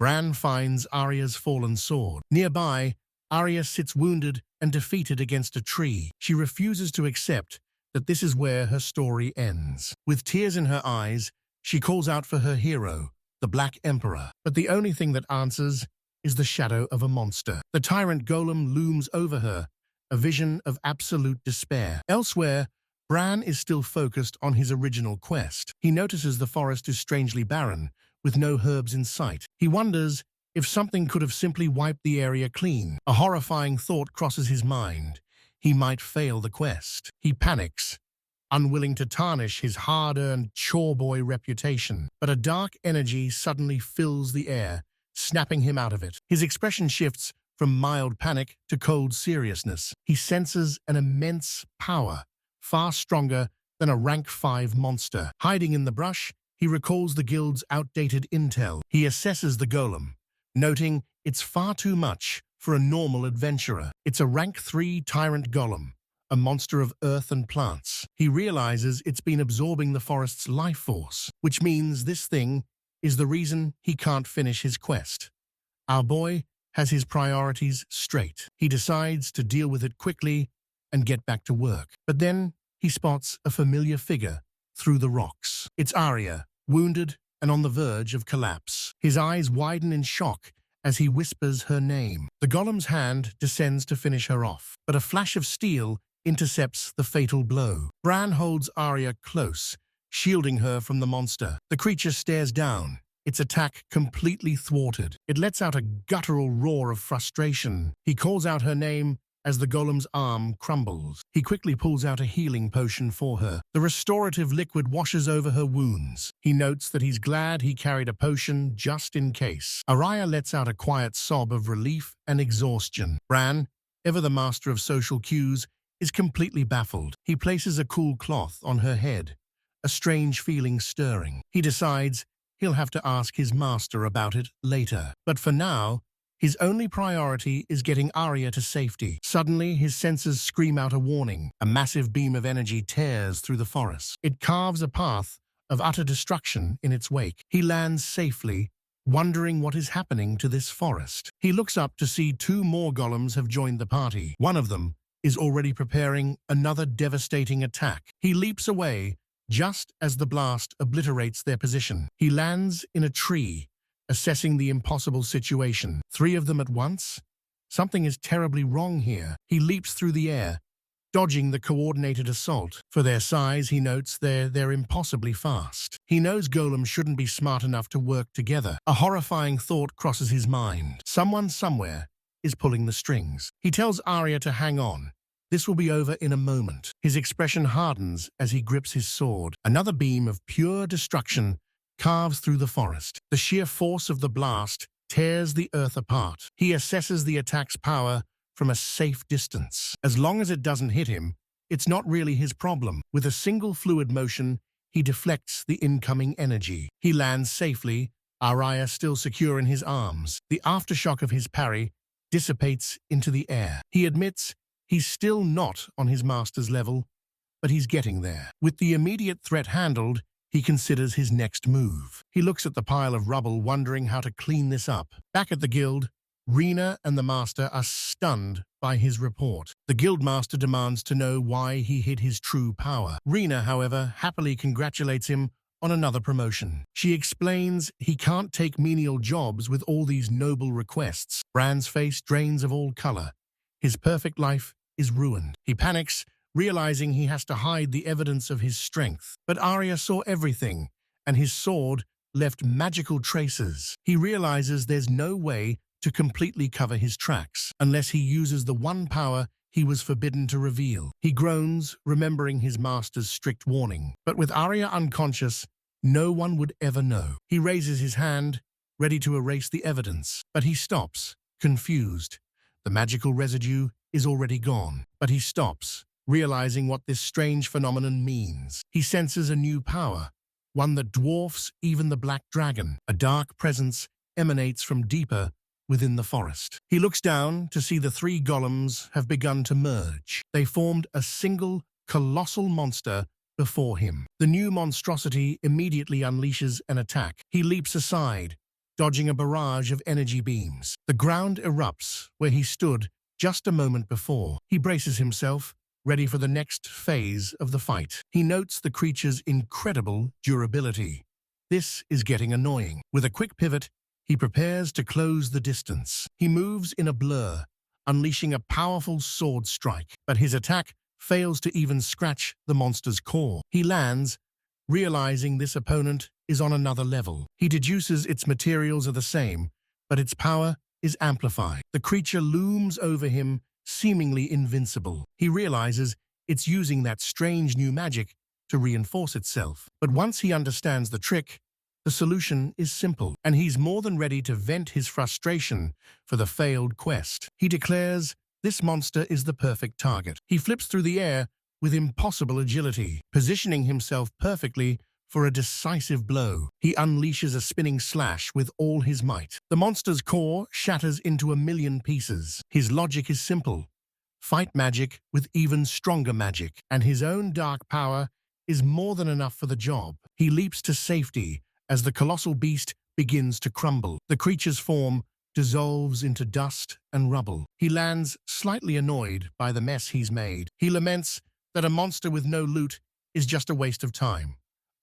Bran finds Arya's fallen sword. Nearby, Arya sits wounded and defeated against a tree. She refuses to accept that this is where her story ends. With tears in her eyes, she calls out for her hero, the Black Emperor. But the only thing that answers is the shadow of a monster. The tyrant golem looms over her, a vision of absolute despair. Elsewhere, Bran is still focused on his original quest. He notices the forest is strangely barren, with no herbs in sight. He wonders if something could have simply wiped the area clean. A horrifying thought crosses his mind. He might fail the quest. He panics, unwilling to tarnish his hard-earned chore boy reputation. But a dark energy suddenly fills the air, snapping him out of it. His expression shifts from mild panic to cold seriousness. He senses an immense power, far stronger than a rank 5 monster. Hiding in the brush, he recalls the guild's outdated intel. He assesses the golem, noting it's far too much for a normal adventurer. It's a rank 3 tyrant golem, a monster of earth and plants. He realizes it's been absorbing the forest's life force, which means this thing is the reason he can't finish his quest. Our boy has his priorities straight. He decides to deal with it quickly and get back to work. But then he spots a familiar figure through the rocks. It's Arya, wounded and on the verge of collapse. His eyes widen in shock as he whispers her name. The golem's hand descends to finish her off, but a flash of steel intercepts the fatal blow. Bran holds Arya close, shielding her from the monster. The creature stares down, its attack completely thwarted. It lets out a guttural roar of frustration. He calls out her name as the golem's arm crumbles. He quickly pulls out a healing potion for her. The restorative liquid washes over her wounds. He notes that he's glad he carried a potion just in case. Arya lets out a quiet sob of relief and exhaustion. Bran, ever the master of social cues, is completely baffled. He places a cool cloth on her head, a strange feeling stirring. He decides he'll have to ask his master about it later. But for now, his only priority is getting Arya to safety. Suddenly, his senses scream out a warning. A massive beam of energy tears through the forest. It carves a path of utter destruction in its wake. He lands safely, wondering what is happening to this forest. He looks up to see 2 more golems have joined the party. One of them is already preparing another devastating attack. He leaps away just as the blast obliterates their position. He lands in a tree, assessing the impossible situation. 3 of them at once? Something is terribly wrong here. He leaps through the air, dodging the coordinated assault. For their size, he notes they're impossibly fast. He knows golems shouldn't be smart enough to work together. A horrifying thought crosses his mind. Someone somewhere is pulling the strings. He tells Arya to hang on. This will be over in a moment. His expression hardens as he grips his sword. Another beam of pure destruction carves through the forest. The sheer force of the blast tears the earth apart. He assesses the attack's power from a safe distance. As long as it doesn't hit him, it's not really his problem. With a single fluid motion, he deflects the incoming energy. He lands safely, Arya still secure in his arms. The aftershock of his parry dissipates into the air. He admits he's still not on his master's level, but he's getting there. With the immediate threat handled, he considers his next move. He looks at the pile of rubble, wondering how to clean this up. Back at the guild, Rena and the master are stunned by his report. The guildmaster demands to know why he hid his true power. Rena, however, happily congratulates him on another promotion. She explains he can't take menial jobs with all these noble requests. Bran's face drains of all color. His perfect life is ruined. He panics, realizing he has to hide the evidence of his strength. But Arya saw everything, and his sword left magical traces. He realizes there's no way to completely cover his tracks, unless he uses the one power he was forbidden to reveal. He groans, remembering his master's strict warning. But with Arya unconscious, no one would ever know. He raises his hand, ready to erase the evidence, but he stops, confused. The magical residue is already gone, but he stops, realizing what this strange phenomenon means. He senses a new power, one that dwarfs even the black dragon. A dark presence emanates from deeper within the forest. He looks down to see the 3 golems have begun to merge. They formed a single, colossal monster before him. The new monstrosity immediately unleashes an attack. He leaps aside, dodging a barrage of energy beams. The ground erupts where he stood just a moment before. He braces himself, ready for the next phase of the fight. He notes the creature's incredible durability. This is getting annoying. With a quick pivot, he prepares to close the distance. He moves in a blur, unleashing a powerful sword strike, but his attack fails to even scratch the monster's core. He lands, realizing this opponent is on another level. He deduces its materials are the same, but its power is amplified. The creature looms over him, seemingly invincible. He realizes it's using that strange new magic to reinforce itself. But once he understands the trick, the solution is simple, and he's more than ready to vent his frustration for the failed quest. He declares this monster is the perfect target. He flips through the air with impossible agility, positioning himself perfectly for a decisive blow. He unleashes a spinning slash with all his might. The monster's core shatters into a million pieces. His logic is simple: fight magic with even stronger magic, and his own dark power is more than enough for the job. He leaps to safety as the colossal beast begins to crumble. The creature's form dissolves into dust and rubble. He lands slightly annoyed by the mess he's made. He laments that a monster with no loot is just a waste of time.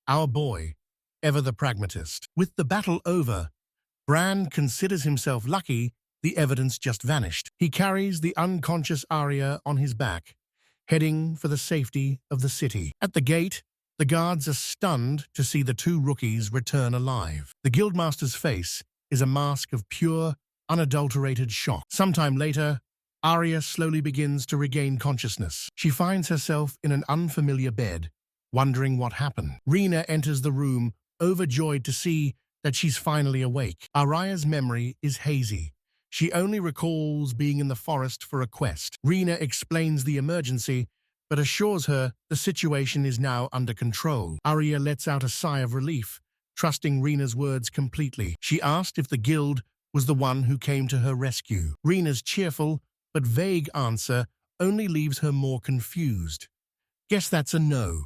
Our boy, ever the pragmatist. With the battle over, Bran considers himself lucky the evidence just vanished. He carries the unconscious Arya on his back, heading for the safety of the city. At the gate, the guards are stunned to see the two rookies return alive. The Guildmaster's face is a mask of pure, unadulterated shock. Sometime later, Arya slowly begins to regain consciousness. She finds herself in an unfamiliar bed, wondering what happened. Rena enters the room, overjoyed to see that she's finally awake. Arya's memory is hazy. She only recalls being in the forest for a quest. Rena explains the emergency, but assures her the situation is now under control. Arya lets out a sigh of relief, trusting Rena's words completely. She asked if the guild was the one who came to her rescue. Rena's cheerful but vague answer only leaves her more confused. Guess that's a no.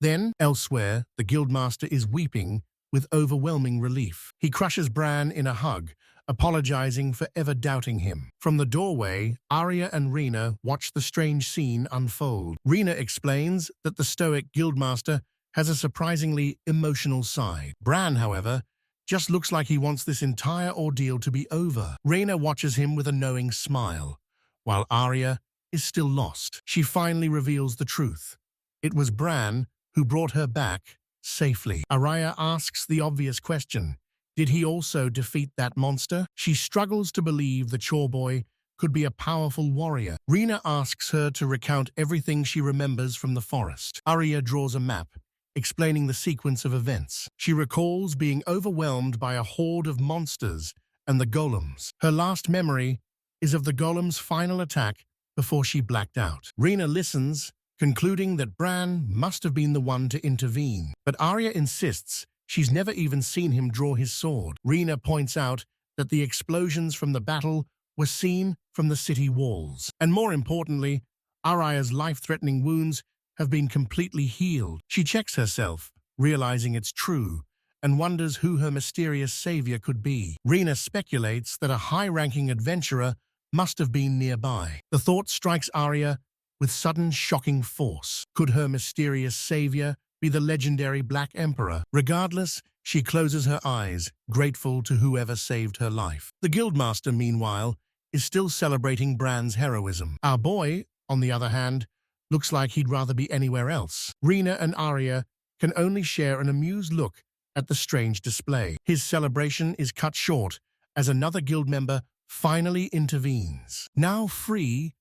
Then, elsewhere, the Guildmaster is weeping with overwhelming relief. He crushes Bran in a hug, apologizing for ever doubting him. From the doorway, Arya and Rena watch the strange scene unfold. Rena explains that the stoic Guildmaster has a surprisingly emotional side. Bran, however, just looks like he wants this entire ordeal to be over. Rena watches him with a knowing smile, while Arya is still lost. She finally reveals the truth. It was Bran who brought her back safely. Arya asks the obvious question: did he also defeat that monster? She struggles to believe the choreboy could be a powerful warrior. Rena asks her to recount everything she remembers from the forest. Arya draws a map, explaining the sequence of events. She recalls being overwhelmed by a horde of monsters and the golems. Her last memory is of the golem's final attack before she blacked out. Rena listens, concluding that Bran must have been the one to intervene. But Arya insists she's never even seen him draw his sword. Rena points out that the explosions from the battle were seen from the city walls. And more importantly, Arya's life-threatening wounds have been completely healed. She checks herself, realizing it's true, and wonders who her mysterious savior could be. Rena speculates that a high-ranking adventurer must have been nearby. The thought strikes Arya with sudden shocking force. Could her mysterious savior be the legendary Black Emperor? Regardless, she closes her eyes, grateful to whoever saved her life. The Guildmaster, meanwhile, is still celebrating Bran's heroism. Our boy, on the other hand, looks like he'd rather be anywhere else. Rena and Arya can only share an amused look at the strange display. His celebration is cut short as another guild member finally intervenes. Now free,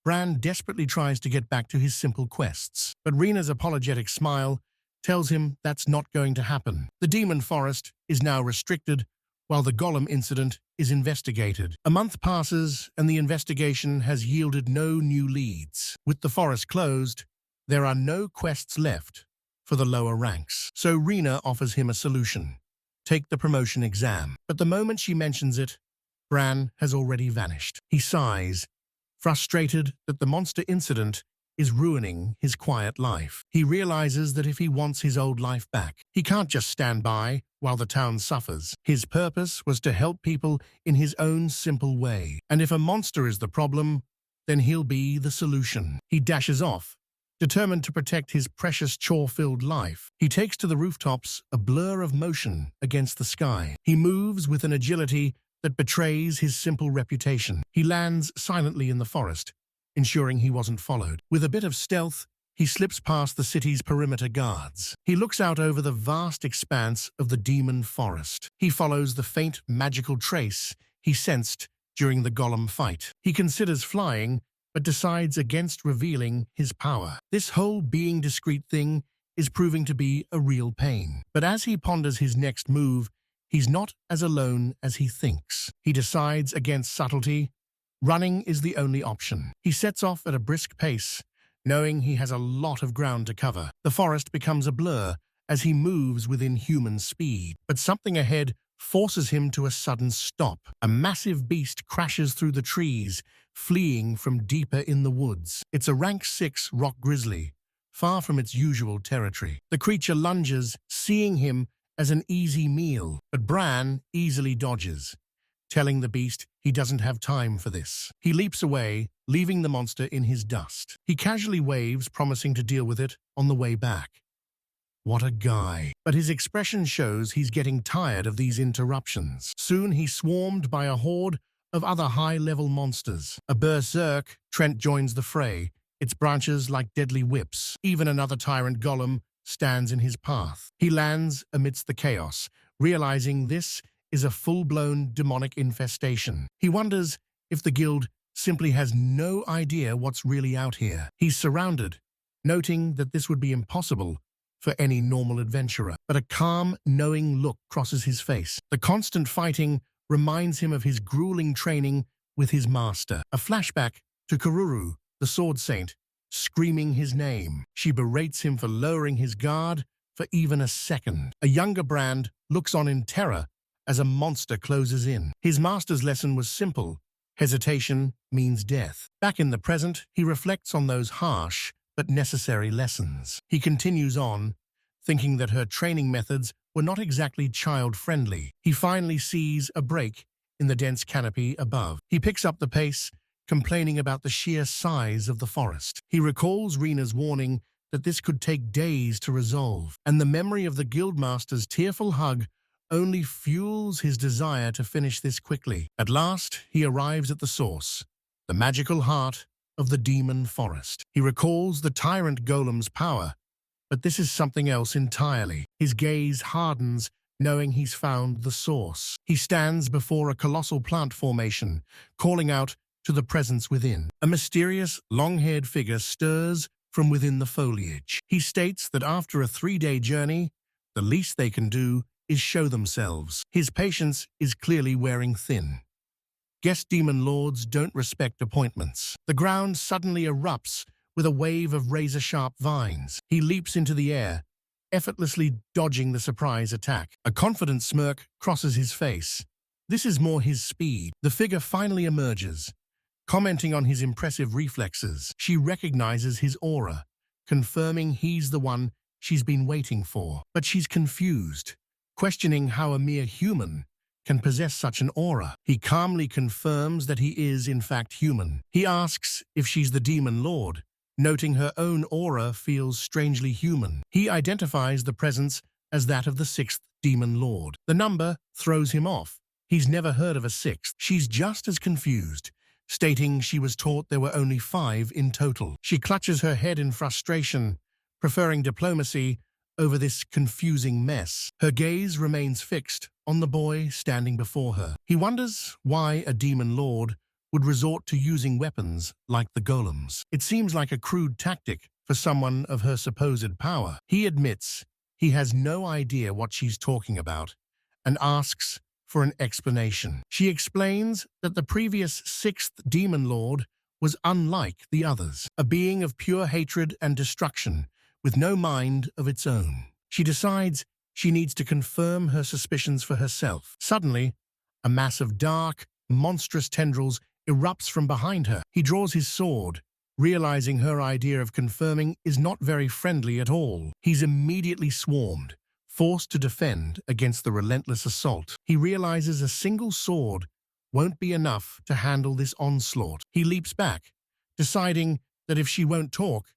Bran desperately tries to get back to his simple quests, but Rena's apologetic smile tells him that's not going to happen. The Demon Forest is now restricted, while the Golem incident is investigated. A month passes, and the investigation has yielded no new leads. With the forest closed, there are no quests left for the lower ranks. So Rena offers him a solution: take the promotion exam. But the moment she mentions it, Bran has already vanished. He sighs, frustrated that the monster incident is ruining his quiet life. He realizes that if he wants his old life back, he can't just stand by while the town suffers. His purpose was to help people in his own simple way. And if a monster is the problem, then he'll be the solution. He dashes off, determined to protect his precious chore-filled life. He takes to the rooftops, a blur of motion against the sky. He moves with an agility that betrays his simple reputation. He lands silently in the forest, ensuring he wasn't followed. With a bit of stealth, he slips past the city's perimeter guards. He looks out over the vast expanse of the Demon Forest. He follows the faint magical trace he sensed during the Golem fight. He considers flying, but decides against revealing his power. This whole being discreet thing is proving to be a real pain. But as he ponders his next move, he's not as alone as he thinks. He decides against subtlety. Running is the only option. He sets off at a brisk pace, knowing he has a lot of ground to cover. The forest becomes a blur as he moves within human speed. But something ahead forces him to a sudden stop. A massive beast crashes through the trees, fleeing from deeper in the woods. It's a rank 6 rock grizzly, far from its usual territory. The creature lunges, seeing him as an easy meal, but Bran easily dodges, telling the beast he doesn't have time for this. He leaps away, leaving the monster in his dust. He casually waves, promising to deal with it on the way back. What a guy. But his expression shows he's getting tired of these interruptions. Soon he's swarmed by a horde of other high-level monsters. A berserk Trent joins the fray, its branches like deadly whips. Even another tyrant golem stands in his path. He lands amidst the chaos, realizing this is a full-blown demonic infestation. He wonders if the guild simply has no idea what's really out here. He's surrounded, noting that this would be impossible for any normal adventurer. But a calm, knowing look crosses his face. The constant fighting reminds him of his grueling training with his master. A flashback to Karuru, the sword saint, screaming his name. She berates him for lowering his guard for even a second. A younger Brand looks on in terror as a monster closes in. His master's lesson was simple. Hesitation means death. Back in the present, he reflects on those harsh but necessary lessons. He continues on, thinking that her training methods were not exactly child-friendly. He finally sees a break in the dense canopy above. He picks up the pace, complaining about the sheer size of the forest. He recalls Rena's warning that this could take days to resolve, and the memory of the guildmaster's tearful hug only fuels his desire to finish this quickly. At last, he arrives at the source, the magical heart of the demon forest. He recalls the tyrant golem's power, but this is something else entirely. His gaze hardens, knowing he's found the source. He stands before a colossal plant formation, calling out to the presence within. A mysterious, long-haired figure stirs from within the foliage. He states that after a 3-day journey, the least they can do is show themselves. His patience is clearly wearing thin. Guest demon lords don't respect appointments. The ground suddenly erupts with a wave of razor-sharp vines. He leaps into the air, effortlessly dodging the surprise attack. A confident smirk crosses his face. This is more his speed. The figure finally emerges, commenting on his impressive reflexes. She recognizes his aura, confirming he's the one she's been waiting for. But she's confused, questioning how a mere human can possess such an aura. He calmly confirms that he is, in fact, human. He asks if she's the demon lord, noting her own aura feels strangely human. He identifies the presence as that of the 6th demon lord. The number throws him off. He's never heard of a 6th. She's just as confused, stating she was taught there were only 5 in total. She clutches her head in frustration, preferring diplomacy over this confusing mess. Her gaze remains fixed on the boy standing before her. He wonders why a demon lord would resort to using weapons like the golems. It seems like a crude tactic for someone of her supposed power. He admits he has no idea what she's talking about and asks for an explanation. She explains that the previous 6th demon lord was unlike the others, a being of pure hatred and destruction, with no mind of its own. She decides she needs to confirm her suspicions for herself. Suddenly, a mass of dark, monstrous tendrils erupts from behind her. He draws his sword, realizing her idea of confirming is not very friendly at all. He's immediately swarmed, forced to defend against the relentless assault. He realizes a single sword won't be enough to handle this onslaught. He leaps back, deciding that if she won't talk,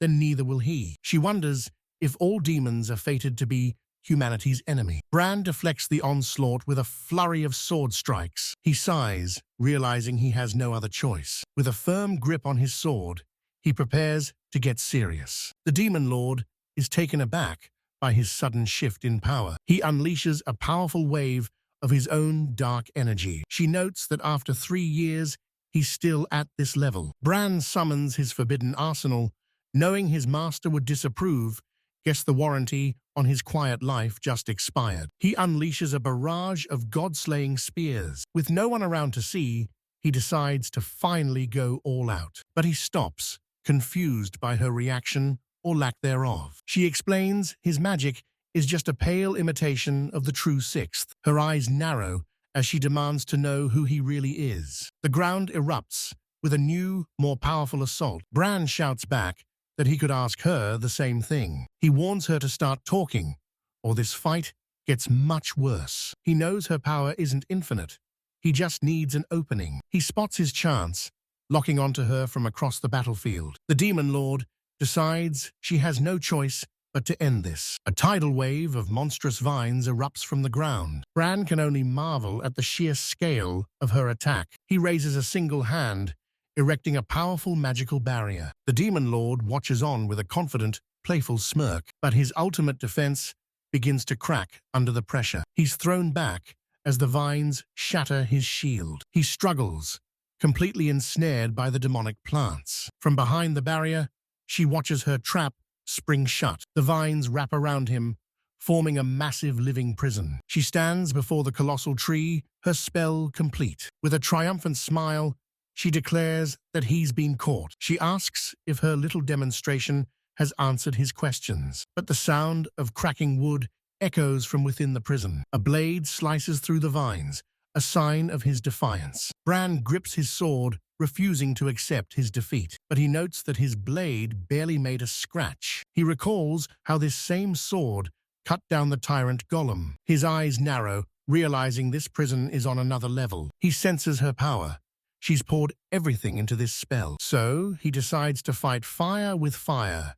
then neither will he. She wonders if all demons are fated to be humanity's enemy. Bran deflects the onslaught with a flurry of sword strikes. He sighs, realizing he has no other choice. With a firm grip on his sword, he prepares to get serious. The demon lord is taken aback by his sudden shift in power. He unleashes a powerful wave of his own dark energy. She notes that after 3 years, he's still at this level. Bran summons his forbidden arsenal, knowing his master would disapprove. Guess the warranty on his quiet life just expired. He unleashes a barrage of god-slaying spears. With no one around to see, he decides to finally go all out. But he stops, confused by her reaction or lack thereof. She explains his magic is just a pale imitation of the true sixth. Her eyes narrow as she demands to know who he really is. The ground erupts with a new, more powerful assault. Bran shouts back that he could ask her the same thing. He warns her to start talking, or this fight gets much worse. He knows her power isn't infinite. He just needs an opening. He spots his chance, locking onto her from across the battlefield. The Demon Lord decides she has no choice but to end this. A tidal wave of monstrous vines erupts from the ground. Bran can only marvel at the sheer scale of her attack. He raises a single hand, erecting a powerful magical barrier. The Demon Lord watches on with a confident, playful smirk, but his ultimate defense begins to crack under the pressure. He's thrown back as the vines shatter his shield. He struggles, completely ensnared by the demonic plants. From behind the barrier, she watches her trap spring shut. The vines wrap around him, forming a massive living prison. She stands before the colossal tree, her spell complete. With a triumphant smile, she declares that he's been caught. She asks if her little demonstration has answered his questions. But the sound of cracking wood echoes from within the prison. A blade slices through the vines, a sign of his defiance. Bran grips his sword, refusing to accept his defeat. But he notes that his blade barely made a scratch. He recalls how this same sword cut down the tyrant Gollum. His eyes narrow, realizing this prison is on another level. He senses her power. She's poured everything into this spell. So he decides to fight fire with fire,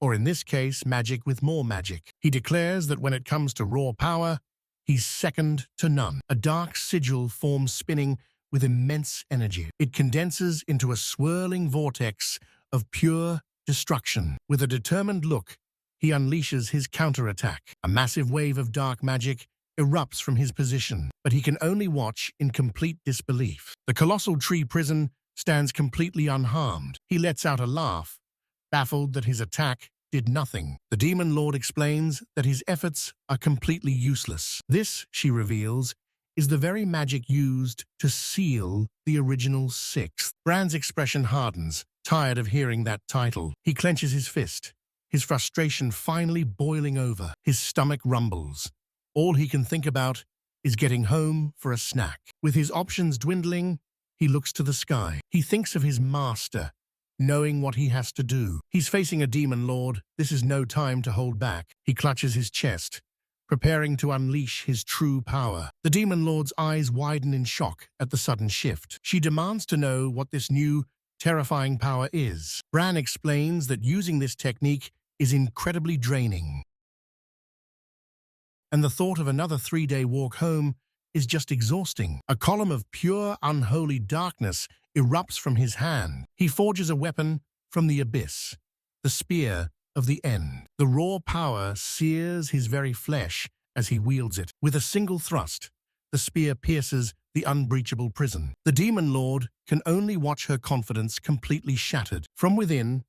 or in this case, magic with more magic. He declares that when it comes to raw power, he's second to none. A dark sigil forms spinning with immense energy. It condenses into a swirling vortex of pure destruction. With a determined look, he unleashes his counterattack. A massive wave of dark magic erupts from his position, but he can only watch in complete disbelief. The colossal tree prison stands completely unharmed. He lets out a laugh, baffled that his attack did nothing. The Demon Lord explains that his efforts are completely useless. This, she reveals, is the very magic used to seal the original sixth. Bran's expression hardens, tired of hearing that title. He clenches his fist, his frustration finally boiling over. His stomach rumbles. All he can think about is getting home for a snack. With his options dwindling, he looks to the sky. He thinks of his master, knowing what he has to do. He's facing a Demon Lord. This is no time to hold back. He clutches his chest, preparing to unleash his true power. The Demon Lord's eyes widen in shock at the sudden shift. She demands to know what this new, terrifying power is. Bran explains that using this technique is incredibly draining, and the thought of another 3-day walk home is just exhausting. A column of pure, unholy darkness erupts from his hand. He forges a weapon from the abyss, the spear of the end. The raw power sears his very flesh as he wields it. With a single thrust, the spear pierces the unbreachable prison. The Demon Lord can only watch her confidence completely shattered. From within,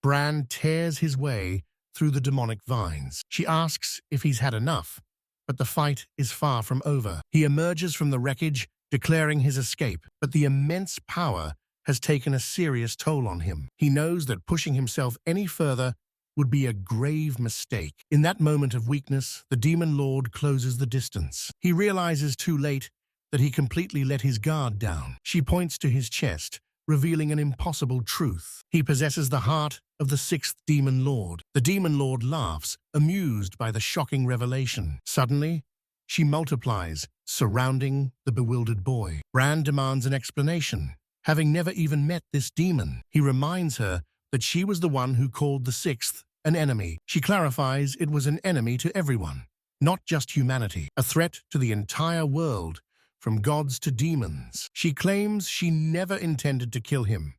Bran tears his way through the demonic vines. She asks if he's had enough, but the fight is far from over. He emerges from the wreckage, declaring his escape, but the immense power has taken a serious toll on him. He knows that pushing himself any further would be a grave mistake. In that moment of weakness, the Demon Lord closes the distance. He realizes too late that he completely let his guard down. She points to his chest, revealing an impossible truth. He possesses the heart of the sixth Demon Lord. The Demon Lord laughs, amused by the shocking revelation. Suddenly, she multiplies, surrounding the bewildered boy. Bran demands an explanation. Having never even met this demon, he reminds her that she was the one who called the sixth an enemy. She clarifies it was an enemy to everyone, not just humanity, a threat to the entire world, from gods to demons. She claims she never intended to kill him,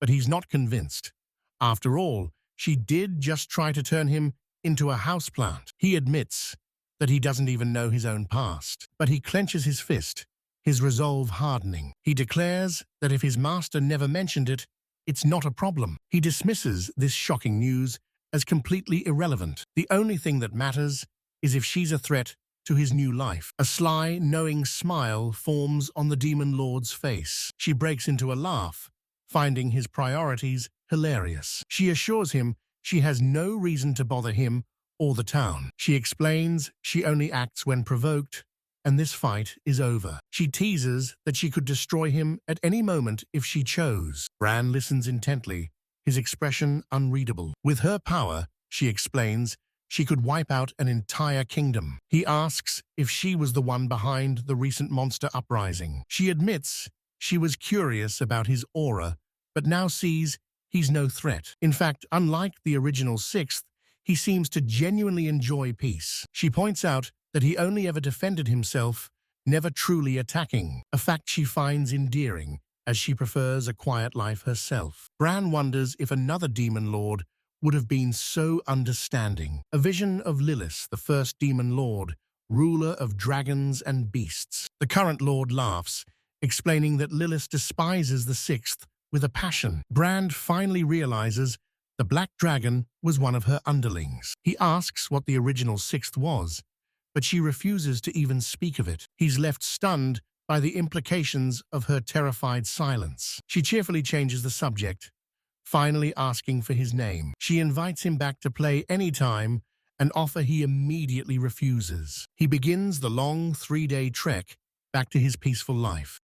but he's not convinced. After all, she did just try to turn him into a houseplant. He admits that he doesn't even know his own past, but he clenches his fist, his resolve hardening. He declares that if his master never mentioned it, it's not a problem. He dismisses this shocking news as completely irrelevant. The only thing that matters is if she's a threat to his new life. A sly, knowing smile forms on the demon lord's face. She breaks into a laugh, finding his priorities hilarious. She assures him she has no reason to bother him or the town. She explains she only acts when provoked, and this fight is over. She teases that she could destroy him at any moment if she chose. Bran listens intently, his expression unreadable. With her power, she explains, she could wipe out an entire kingdom. He asks if she was the one behind the recent monster uprising. She admits she was curious about his aura, but now sees he's no threat. In fact, unlike the original sixth, he seems to genuinely enjoy peace. She points out that he only ever defended himself, never truly attacking, a fact she finds endearing, as she prefers a quiet life herself. Bran wonders if another demon lord would have been so understanding. A vision of Lilith, the first demon lord, ruler of dragons and beasts. The current lord laughs, explaining that Lilith despises the sixth with a passion. Bran finally realizes the black dragon was one of her underlings. He asks what the original sixth was, but she refuses to even speak of it. He's left stunned by the implications of her terrified silence. She cheerfully changes the subject, finally asking for his name. She invites him back to play anytime, an offer he immediately refuses. He begins the long 3-day trek back to his peaceful life.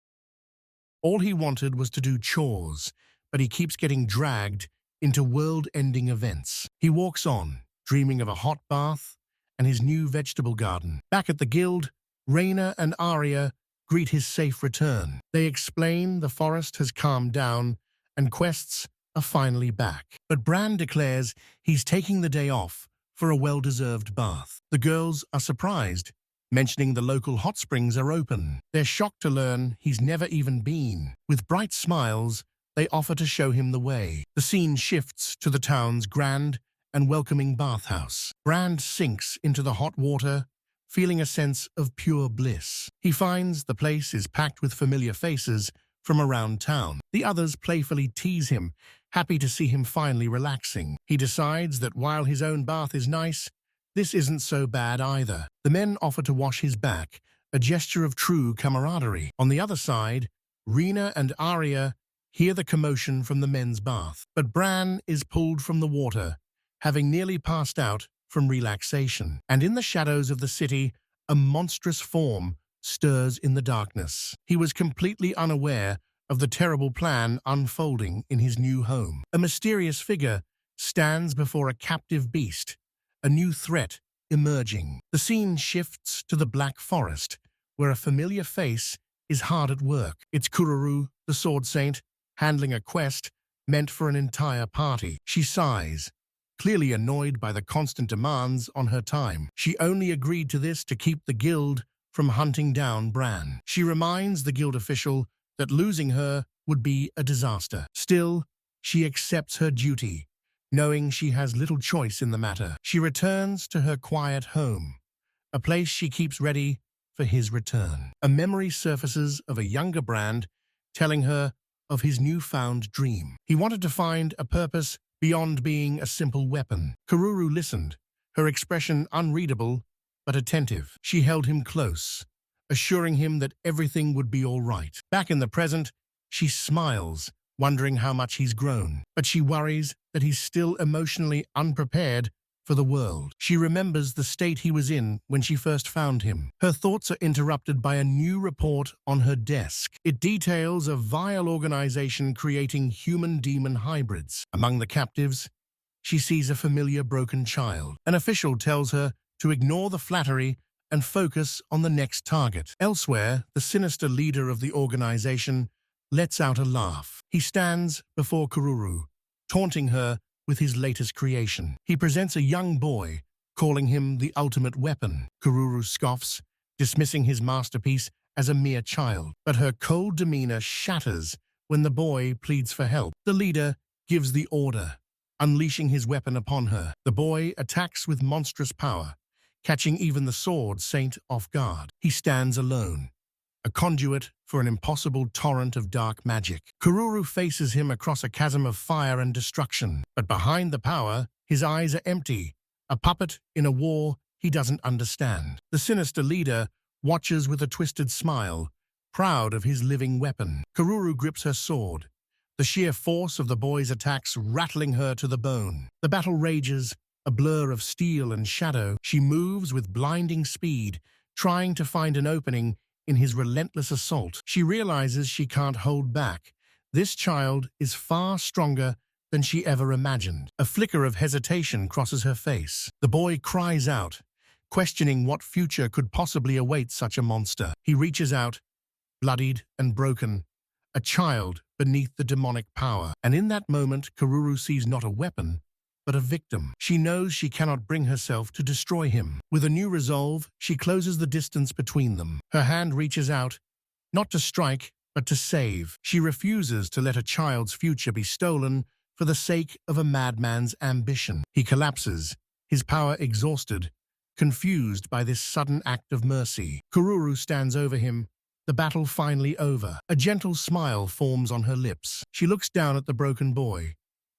All he wanted was to do chores, but he keeps getting dragged into world-ending events. He walks on, dreaming of a hot bath and his new vegetable garden. Back at the guild, Rhaena and Arya greet his safe return. They explain the forest has calmed down and quests are finally back. But Bran declares he's taking the day off for a well-deserved bath. The girls are surprised, mentioning the local hot springs are open. They're shocked to learn he's never even been. With bright smiles, they offer to show him the way. The scene shifts to the town's grand and welcoming bathhouse. Bran sinks into the hot water, feeling a sense of pure bliss. He finds the place is packed with familiar faces from around town. The others playfully tease him, happy to see him finally relaxing. He decides that while his own bath is nice, this isn't so bad either. The men offer to wash his back, a gesture of true camaraderie. On the other side, Rhaena and Arya hear the commotion from the men's bath. But Bran is pulled from the water, having nearly passed out from relaxation. And in the shadows of the city, a monstrous form stirs in the darkness. He was completely unaware of the terrible plan unfolding in his new home. A mysterious figure stands before a captive beast, a new threat emerging. The scene shifts to the Black Forest, where a familiar face is hard at work. It's Kururu, the Sword Saint, handling a quest meant for an entire party. She sighs, clearly annoyed by the constant demands on her time. She only agreed to this to keep the guild from hunting down Bran. She reminds the guild official that losing her would be a disaster. Still, she accepts her duty, knowing she has little choice in the matter. She returns to her quiet home, a place she keeps ready for his return. A memory surfaces of a younger Bran, telling her of his newfound dream. He wanted to find a purpose beyond being a simple weapon. Kururu listened, her expression unreadable but attentive. She held him close, assuring him that everything would be all right. Back in the present, she smiles, wondering how much he's grown. But she worries that he's still emotionally unprepared for the world. She remembers the state he was in when she first found him. Her thoughts are interrupted by a new report on her desk. It details a vile organization creating human-demon hybrids. Among the captives, she sees a familiar broken child. An official tells her to ignore the flattery and focus on the next target. Elsewhere, the sinister leader of the organization lets out a laugh. He stands before Kururu, taunting her with his latest creation. He presents a young boy, calling him the ultimate weapon. Kururu scoffs, dismissing his masterpiece as a mere child. But her cold demeanor shatters when the boy pleads for help. The leader gives the order, unleashing his weapon upon her. The boy attacks with monstrous power, catching even the Sword Saint off guard. He stands alone, a conduit for an impossible torrent of dark magic. Kururu faces him across a chasm of fire and destruction, but behind the power, his eyes are empty, a puppet in a war he doesn't understand. The sinister leader watches with a twisted smile, proud of his living weapon. Kururu grips her sword, the sheer force of the boy's attacks rattling her to the bone. The battle rages, a blur of steel and shadow. She moves with blinding speed, trying to find an opening in his relentless assault. She realizes she can't hold back. This child is far stronger than she ever imagined. A flicker of hesitation crosses her face. The boy cries out, questioning what future could possibly await such a monster. He reaches out, bloodied and broken, a child beneath the demonic power. And in that moment, Kururu sees not a weapon, but a victim. She knows she cannot bring herself to destroy him. With a new resolve, she closes the distance between them. Her hand reaches out, not to strike, but to save. She refuses to let a child's future be stolen for the sake of a madman's ambition. He collapses, his power exhausted, confused by this sudden act of mercy. Kururu stands over him, the battle finally over. A gentle smile forms on her lips. She looks down at the broken boy,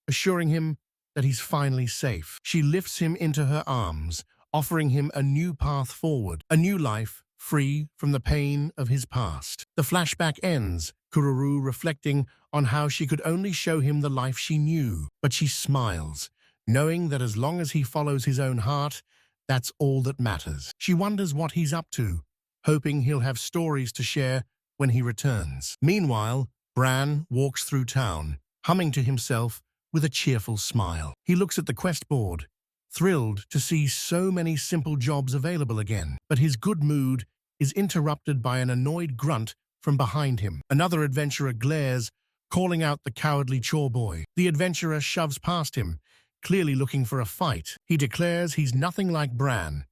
assuring him that he's finally safe. She lifts him into her arms, offering him a new path forward, a new life, free from the pain of his past. The flashback ends, Kururu reflecting on how she could only show him the life she knew. But she smiles, knowing that as long as he follows his own heart, that's all that matters. She wonders what he's up to, hoping he'll have stories to share when he returns. Meanwhile, Bran walks through town, humming to himself with a cheerful smile. He looks at the quest board, thrilled to see so many simple jobs available again. But his good mood is interrupted by an annoyed grunt from behind him. Another adventurer glares, calling out the cowardly chore boy. The adventurer shoves past him, clearly looking for a fight. He declares he's nothing like Bran,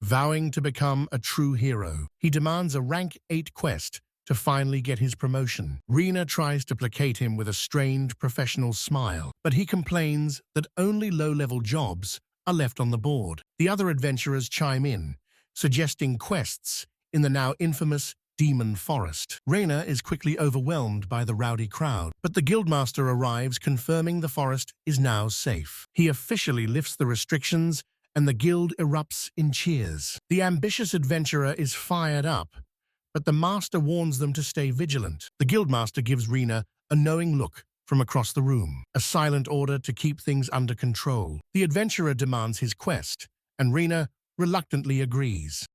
vowing to become a true hero. He demands a rank 8 quest to finally get his promotion. Rena tries to placate him with a strained professional smile, but he complains that only low-level jobs are left on the board. The other adventurers chime in, suggesting quests in the now infamous Demon Forest. Rena is quickly overwhelmed by the rowdy crowd, but the guildmaster arrives, confirming the forest is now safe. He officially lifts the restrictions, and the guild erupts in cheers. The ambitious adventurer is fired up, but the master warns them to stay vigilant. The guildmaster gives Rena a knowing look from across the room, a silent order to keep things under control. The adventurer demands his quest, and Rena reluctantly agrees.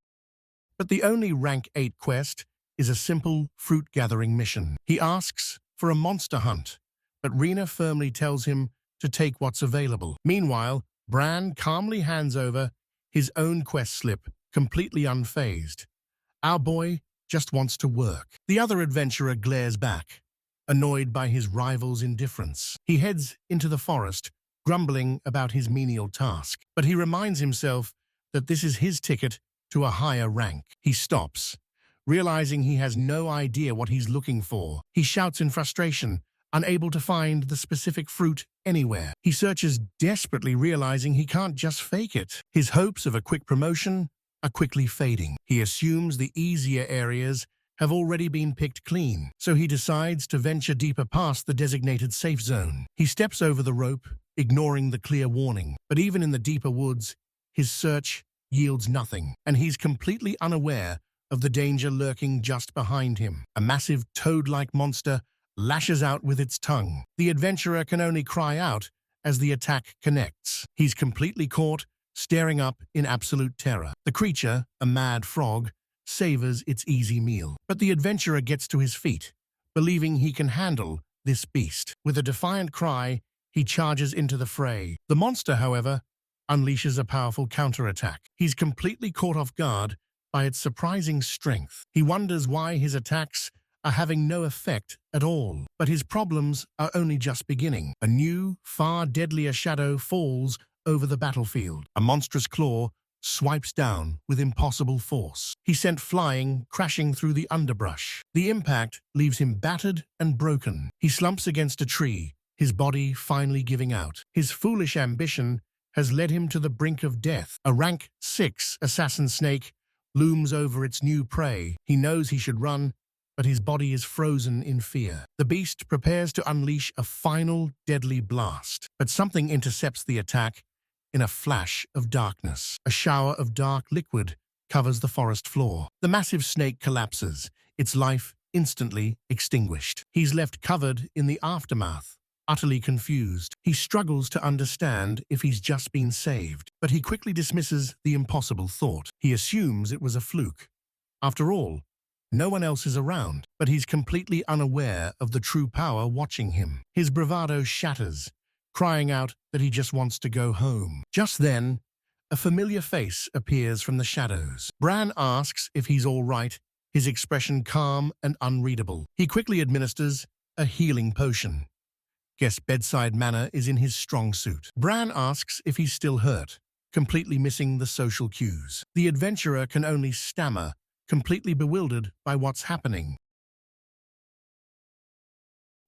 But the only rank 8 quest is a simple fruit-gathering mission. He asks for a monster hunt, but Rena firmly tells him to take what's available. Meanwhile, Bran calmly hands over his own quest slip, completely unfazed. Our boy just wants to work. The other adventurer glares back, annoyed by his rival's indifference. He heads into the forest, grumbling about his menial task. But he reminds himself that this is his ticket to a higher rank. He stops, realizing he has no idea what he's looking for. He shouts in frustration, unable to find the specific fruit anywhere. He searches desperately, realizing he can't just fake it. His hopes of a quick promotion are quickly fading. He assumes the easier areas have already been picked clean, so he decides to venture deeper past the designated safe zone. He steps over the rope, ignoring the clear warning. But even in the deeper woods, his search yields nothing, and he's completely unaware of the danger lurking just behind him. A massive toad-like monster lashes out with its tongue. The adventurer can only cry out as the attack connects. He's completely caught, staring up in absolute terror. The creature, a mad frog, savors its easy meal. But the adventurer gets to his feet, believing he can handle this beast. With a defiant cry, he charges into the fray. The monster, however, unleashes a powerful counterattack. He's completely caught off guard by its surprising strength. He wonders why his attacks are having no effect at all. But his problems are only just beginning. A new, far deadlier shadow falls over the battlefield. A monstrous claw swipes down with impossible force. He's sent flying, crashing through the underbrush. The impact leaves him battered and broken. He slumps against a tree, his body finally giving out. His foolish ambition has led him to the brink of death. A rank 6 assassin snake looms over its new prey. He knows he should run, but his body is frozen in fear. The beast prepares to unleash a final deadly blast, but something intercepts the attack in a flash of darkness. A shower of dark liquid covers the forest floor. The massive snake collapses, its life instantly extinguished. He's left covered in the aftermath, utterly confused. He struggles to understand if he's just been saved, but he quickly dismisses the impossible thought. He assumes it was a fluke. After all, no one else is around, but he's completely unaware of the true power watching him. His bravado shatters, crying out that he just wants to go home. Just then, a familiar face appears from the shadows. Bran asks if he's all right, his expression calm and unreadable. He quickly administers a healing potion. Guess bedside manner is in his strong suit. Bran asks if he's still hurt, completely missing the social cues. The adventurer can only stammer, completely bewildered by what's happening.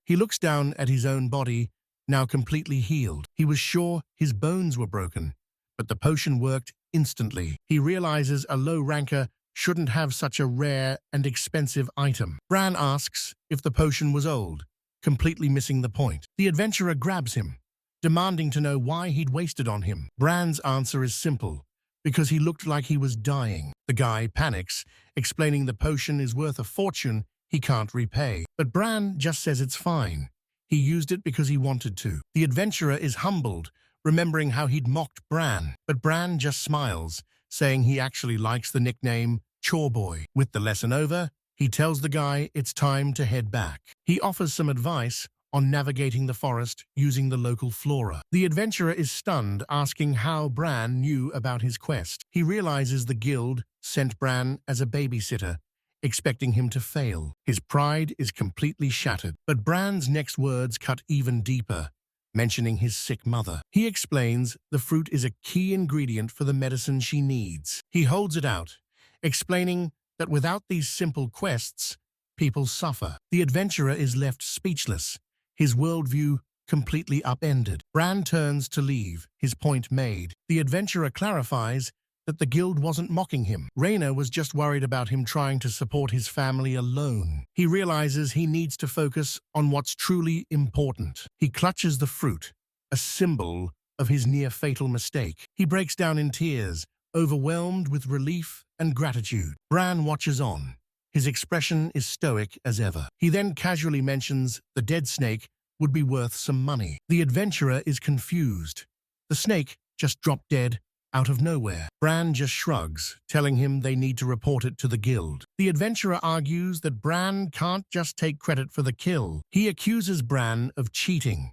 He looks down at his own body, now completely healed. He was sure his bones were broken, but the potion worked instantly. He realizes a low ranker shouldn't have such a rare and expensive item. Bran asks if the potion was old, completely missing the point. The adventurer grabs him, demanding to know why he'd wasted on him. Bran's answer is simple: because he looked like he was dying. The guy panics, explaining the potion is worth a fortune he can't repay. But Bran just says it's fine. He used it because he wanted to. The adventurer is humbled, remembering how he'd mocked Bran. But Bran just smiles, saying he actually likes the nickname Chore Boy. With the lesson over, he tells the guy it's time to head back. He offers some advice on navigating the forest using the local flora. The adventurer is stunned, asking how Bran knew about his quest. He realizes the guild sent Bran as a babysitter, expecting him to fail. His pride is completely shattered. But Bran's next words cut even deeper, mentioning his sick mother. He explains the fruit is a key ingredient for the medicine she needs. He holds it out, explaining that without these simple quests, people suffer. The adventurer is left speechless, his worldview completely upended. Bran turns to leave, his point made. The adventurer clarifies that the guild wasn't mocking him. Rhaena was just worried about him trying to support his family alone. He realizes he needs to focus on what's truly important. He clutches the fruit, a symbol of his near-fatal mistake. He breaks down in tears, overwhelmed with relief and gratitude. Bran watches on. His expression is stoic as ever. He then casually mentions the dead snake would be worth some money. The adventurer is confused. The snake just dropped dead out of nowhere. Bran just shrugs, telling him they need to report it to the guild. The adventurer argues that Bran can't just take credit for the kill. He accuses Bran of cheating,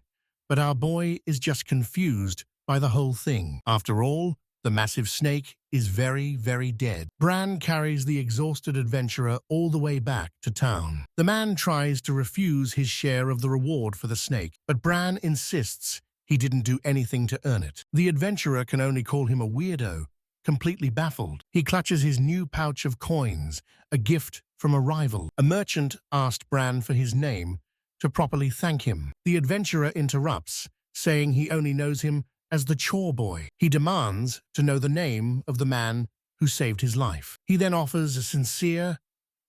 but our boy is just confused by the whole thing. After all, the massive snake is very, very dead. Bran carries the exhausted adventurer all the way back to town. The man tries to refuse his share of the reward for the snake, but Bran insists he didn't do anything to earn it. The adventurer can only call him a weirdo, completely baffled. He clutches his new pouch of coins, a gift from a rival. A merchant asked Bran for his name to properly thank him. The adventurer interrupts, saying he only knows him as the Chore Boy. He demands to know the name of the man who saved his life. He then offers a sincere,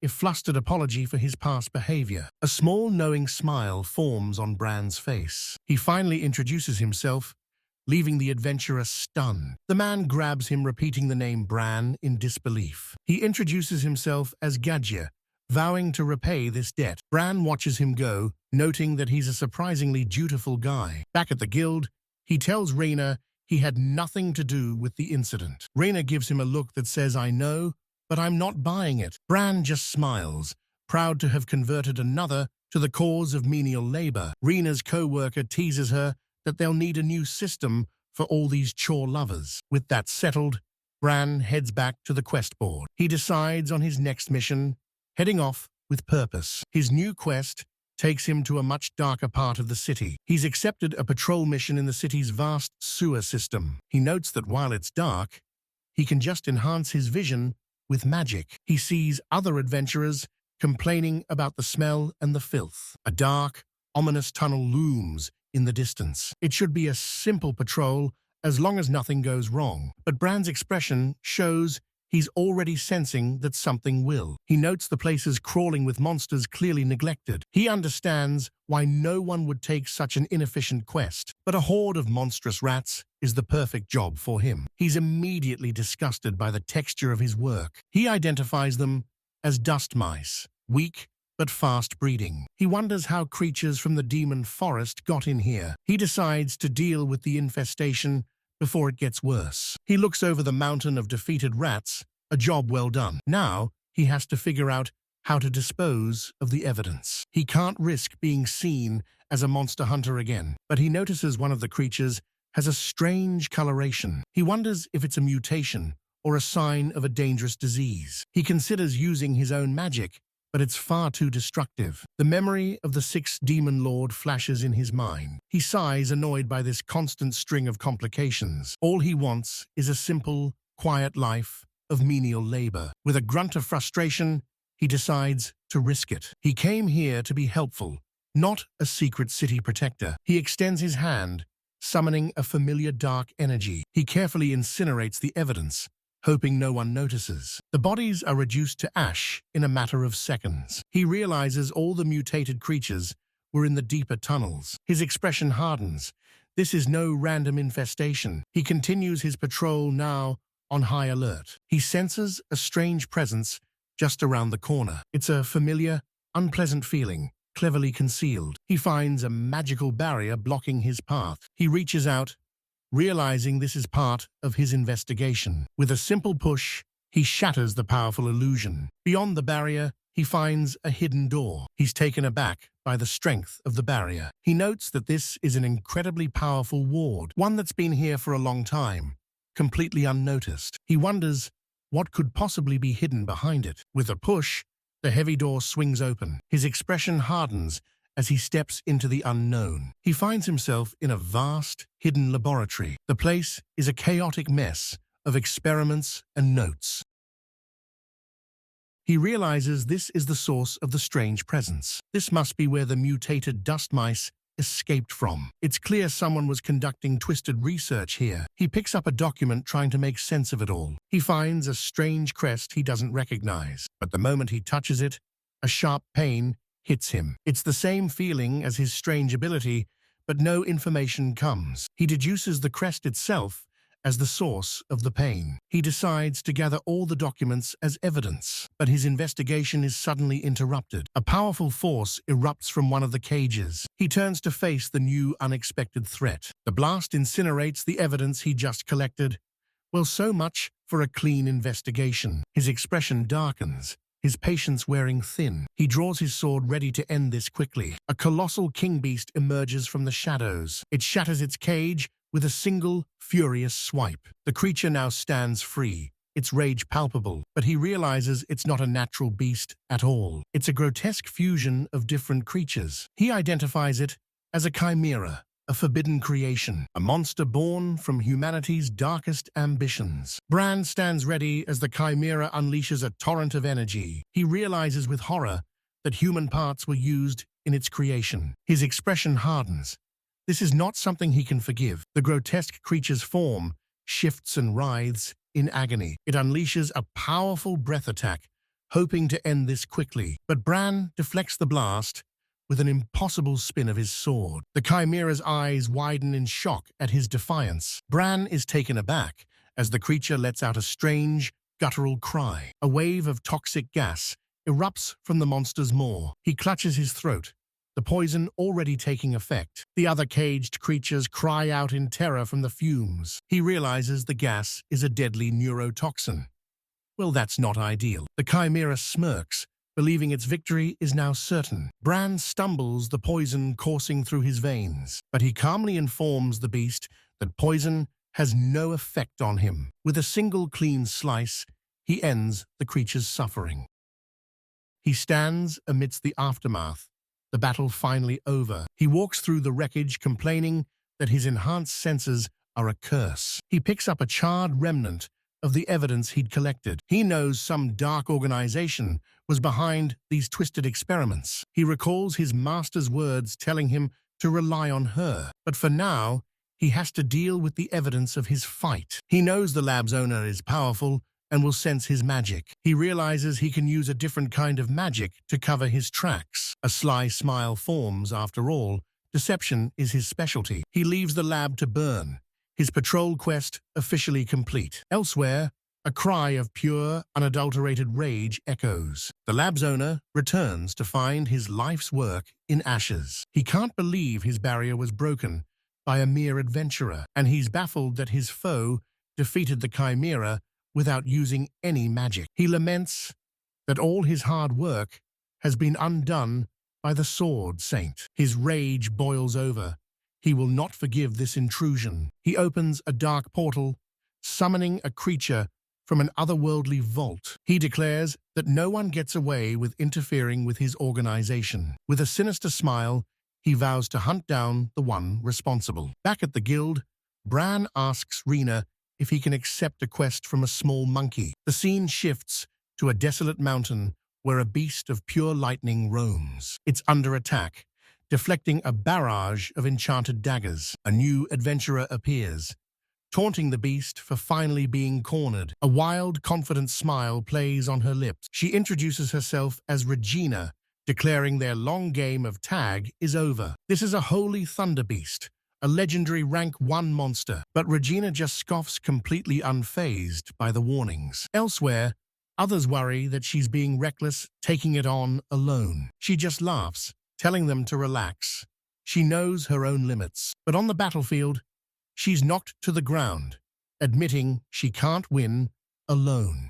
if flustered apology for his past behavior. A small, knowing smile forms on Bran's face. He finally introduces himself, leaving the adventurer stunned. The man grabs him, repeating the name Bran in disbelief. He introduces himself as Gadja, vowing to repay this debt. Bran watches him go, noting that he's a surprisingly dutiful guy. Back at the guild, he tells Rhaena he had nothing to do with the incident. Rhaena gives him a look that says, "I know, but I'm not buying it." Bran just smiles, proud to have converted another to the cause of menial labor. Rhaena's co-worker teases her that they'll need a new system for all these chore lovers. With that settled, Bran heads back to the quest board. He decides on his next mission, heading off with purpose. His new quest takes him to a much darker part of the city. He's accepted a patrol mission in the city's vast sewer system. He notes that while it's dark, he can just enhance his vision with magic. He sees other adventurers complaining about the smell and the filth. A dark, ominous tunnel looms in the distance. It should be a simple patrol as long as nothing goes wrong. But Bran's expression shows he's already sensing that something will. He notes the places crawling with monsters clearly neglected. He understands why no one would take such an inefficient quest. But a horde of monstrous rats is the perfect job for him. He's immediately disgusted by the texture of his work. He identifies them as dust mice, weak but fast breeding. He wonders how creatures from the demon forest got in here. He decides to deal with the infestation before it gets worse. He looks over the mountain of defeated rats, a job well done. Now, he has to figure out how to dispose of the evidence. He can't risk being seen as a monster hunter again, but he notices one of the creatures has a strange coloration. He wonders if it's a mutation or a sign of a dangerous disease. He considers using his own magic, but it's far too destructive. The memory of the sixth demon lord flashes in his mind. He sighs, annoyed by this constant string of complications. All he wants is a simple, quiet life of menial labor. With a grunt of frustration, he decides to risk it. He came here to be helpful, not a secret city protector. He extends his hand, summoning a familiar dark energy. He carefully incinerates the evidence, hoping no one notices. The bodies are reduced to ash in a matter of seconds. He realizes all the mutated creatures were in the deeper tunnels. His expression hardens. This is no random infestation. He continues his patrol, now on high alert. He senses a strange presence just around the corner. It's a familiar, unpleasant feeling, cleverly concealed. He finds a magical barrier blocking his path. He reaches out, realizing this is part of his investigation. With a simple push, he shatters the powerful illusion. Beyond the barrier, he finds a hidden door. He's taken aback by the strength of the barrier. He notes that this is an incredibly powerful ward, one that's been here for a long time, completely unnoticed. He wonders what could possibly be hidden behind it. With a push, the heavy door swings open. His expression hardens as he steps into the unknown. He finds himself in a vast, hidden laboratory. The place is a chaotic mess of experiments and notes. He realizes this is the source of the strange presence. This must be where the mutated dust mice escaped from. It's clear someone was conducting twisted research here. He picks up a document, trying to make sense of it all. He finds a strange crest he doesn't recognize, but the moment he touches it, a sharp pain hits him. It's the same feeling as his strange ability, but no information comes. He deduces the crest itself as the source of the pain. He decides to gather all the documents as evidence, but his investigation is suddenly interrupted. A powerful force erupts from one of the cages. He turns to face the new unexpected threat. The blast incinerates the evidence he just collected. Well, so much for a clean investigation. His expression darkens, his patience wearing thin. He draws his sword, ready to end this quickly. A colossal king beast emerges from the shadows. It shatters its cage with a single, furious swipe. The creature now stands free, its rage palpable, but he realizes it's not a natural beast at all. It's a grotesque fusion of different creatures. He identifies it as a chimera, a forbidden creation, a monster born from humanity's darkest ambitions. Bran stands ready as the chimera unleashes a torrent of energy. He realizes with horror that human parts were used in its creation. His expression hardens. This is not something he can forgive. The grotesque creature's form shifts and writhes in agony. It unleashes a powerful breath attack, hoping to end this quickly. But Bran deflects the blast with an impossible spin of his sword. The chimera's eyes widen in shock at his defiance. Bran is taken aback as the creature lets out a strange, guttural cry. A wave of toxic gas erupts from the monster's maw. He clutches his throat, the poison already taking effect. The other caged creatures cry out in terror from the fumes. He realizes the gas is a deadly neurotoxin. Well, that's not ideal. The chimera smirks, believing its victory is now certain. Bran stumbles, the poison coursing through his veins, but he calmly informs the beast that poison has no effect on him. With a single clean slice, he ends the creature's suffering. He stands amidst the aftermath, the battle finally over. He walks through the wreckage, complaining that his enhanced senses are a curse. He picks up a charred remnant of the evidence he'd collected. He knows some dark organization was behind these twisted experiments. He recalls his master's words telling him to rely on her. But for now, he has to deal with the evidence of his fight. He knows the lab's owner is powerful, and will sense his magic. He realizes he can use a different kind of magic to cover his tracks. A sly smile forms. After all, deception is his specialty. He leaves the lab to burn, his patrol quest officially complete. Elsewhere, a cry of pure, unadulterated rage echoes. The lab's owner returns to find his life's work in ashes. He can't believe his barrier was broken by a mere adventurer, and he's baffled that his foe defeated the chimera without using any magic. He laments that all his hard work has been undone by the Sword Saint. His rage boils over. He will not forgive this intrusion. He opens a dark portal, summoning a creature from an otherworldly vault. He declares that no one gets away with interfering with his organization. With a sinister smile, he vows to hunt down the one responsible. Back at the guild, Bran asks Rena if he can accept a quest from a small monkey. The scene shifts to a desolate mountain where a beast of pure lightning roams. It's under attack, deflecting a barrage of enchanted daggers. A new adventurer appears, taunting the beast for finally being cornered. A wild, confident smile plays on her lips. She introduces herself as Regina, declaring their long game of tag is over. This is a holy thunder beast, a legendary rank 1 monster, but Regina just scoffs, completely unfazed by the warnings. Elsewhere, others worry that she's being reckless, taking it on alone. She just laughs, telling them to relax. She knows her own limits. But on the battlefield, she's knocked to the ground, admitting she can't win alone.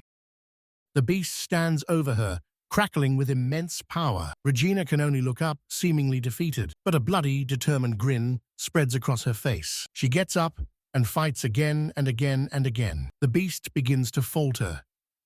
The beast stands over her, crackling with immense power. Regina can only look up, seemingly defeated, but a bloody, determined grin spreads across her face. She gets up and fights again and again and again. The beast begins to falter,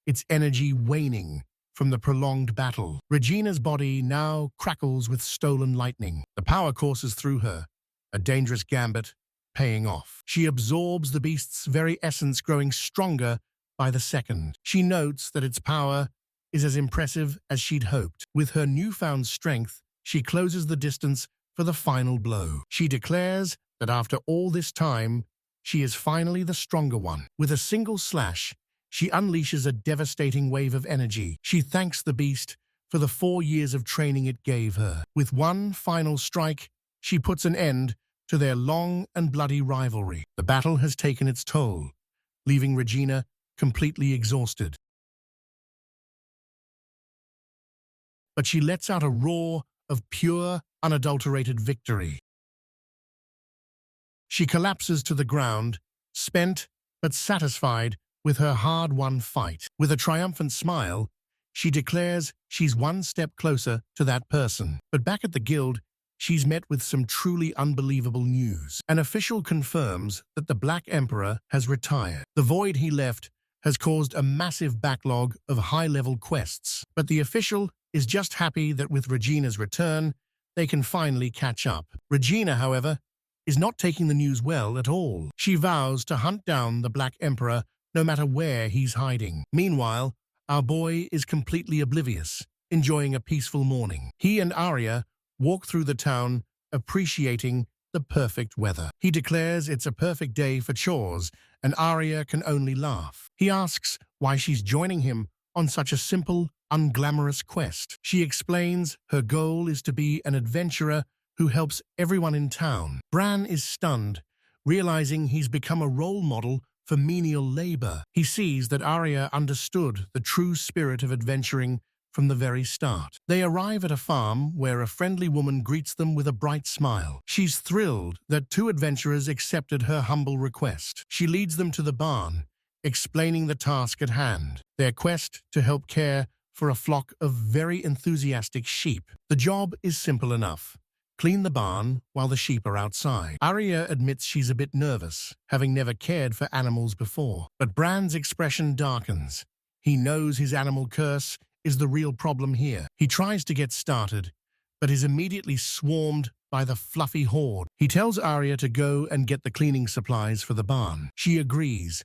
its energy waning from the prolonged battle. Regina's body now crackles with stolen lightning. The power courses through her, a dangerous gambit paying off. She absorbs the beast's very essence, growing stronger by the second. She notes that its power is as impressive as she'd hoped. With her newfound strength, she closes the distance for the final blow. She declares that after all this time, she is finally the stronger one. With a single slash, she unleashes a devastating wave of energy. She thanks the beast for the 4 years of training it gave her. With one final strike, she puts an end to their long and bloody rivalry. The battle has taken its toll, leaving Regina completely exhausted. But she lets out a roar of pure, unadulterated victory. She collapses to the ground, spent but satisfied with her hard-won fight. With a triumphant smile, she declares she's one step closer to that person. But back at the guild, she's met with some truly unbelievable news. An official confirms that the Black Emperor has retired. The void he left has caused a massive backlog of high-level quests. But the official is just happy that with Regina's return, they can finally catch up. Regina, however, is not taking the news well at all. She vows to hunt down the Black Emperor no matter where he's hiding. Meanwhile, our boy is completely oblivious, enjoying a peaceful morning. He and Arya walk through the town, appreciating the perfect weather. He declares it's a perfect day for chores, and Arya can only laugh. He asks why she's joining him on such a simple, unglamorous quest. She explains her goal is to be an adventurer who helps everyone in town. Bran is stunned, realizing he's become a role model for menial labor. He sees that Arya understood the true spirit of adventuring from the very start. They arrive at a farm where a friendly woman greets them with a bright smile. She's thrilled that 2 adventurers accepted her humble request. She leads them to the barn, explaining the task at hand, their quest to help care for a flock of very enthusiastic sheep. The job is simple enough. Clean the barn while the sheep are outside. Arya admits she's a bit nervous, having never cared for animals before. But Bran's expression darkens. He knows his animal curse is the real problem here. He tries to get started, but is immediately swarmed by the fluffy horde. He tells Arya to go and get the cleaning supplies for the barn. She agrees,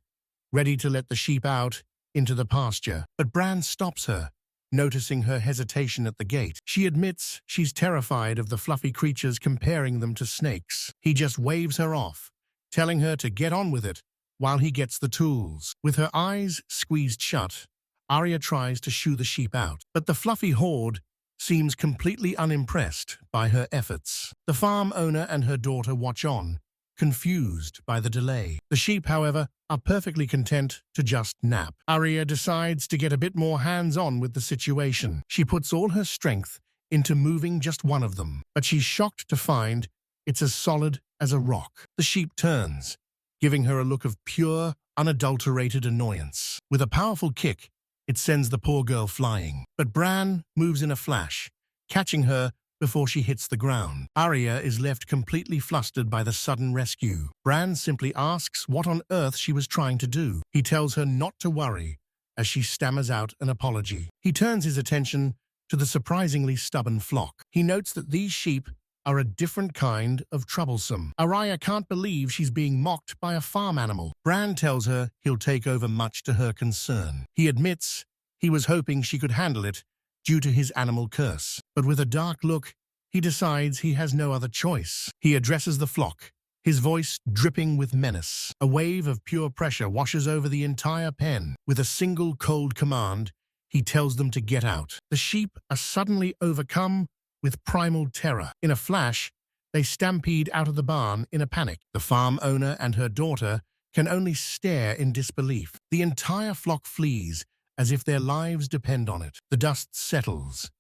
ready to let the sheep out into the pasture. But Bran stops her, noticing her hesitation at the gate. She admits she's terrified of the fluffy creatures, comparing them to snakes. He just waves her off, telling her to get on with it while he gets the tools. With her eyes squeezed shut, Arya tries to shoo the sheep out, but the fluffy horde seems completely unimpressed by her efforts. The farm owner and her daughter watch on, confused by the delay. The sheep, however, are perfectly content to just nap. Arya decides to get a bit more hands-on with the situation. She puts all her strength into moving just one of them, but she's shocked to find it's as solid as a rock. The sheep turns, giving her a look of pure, unadulterated annoyance. With a powerful kick, it sends the poor girl flying. But Bran moves in a flash, catching her before she hits the ground. Arya is left completely flustered by the sudden rescue. Bran simply asks what on earth she was trying to do. He tells her not to worry as she stammers out an apology. He turns his attention to the surprisingly stubborn flock. He notes that these sheep are a different kind of troublesome. Arya can't believe she's being mocked by a farm animal. Bran tells her he'll take over, much to her concern. He admits he was hoping she could handle it due to his animal curse, but with a dark look, he decides he has no other choice. He addresses the flock, his voice dripping with menace. A wave of pure pressure washes over the entire pen. With a single cold command, he tells them to get out. The sheep are suddenly overcome with primal terror. In a flash, they stampede out of the barn in a panic. The farm owner and her daughter can only stare in disbelief. The entire flock flees as if their lives depend on it. The dust settles,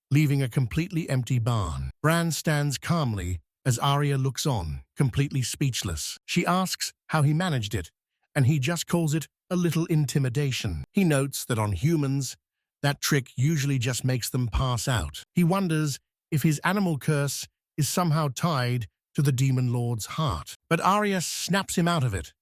leaving a completely empty barn. Bran stands calmly as Arya looks on, completely speechless. She asks how he managed it, and he just calls it a little intimidation. He notes that on humans, that trick usually just makes them pass out. He wonders if his animal curse is somehow tied to the Demon Lord's heart. But Arya snaps him out of it,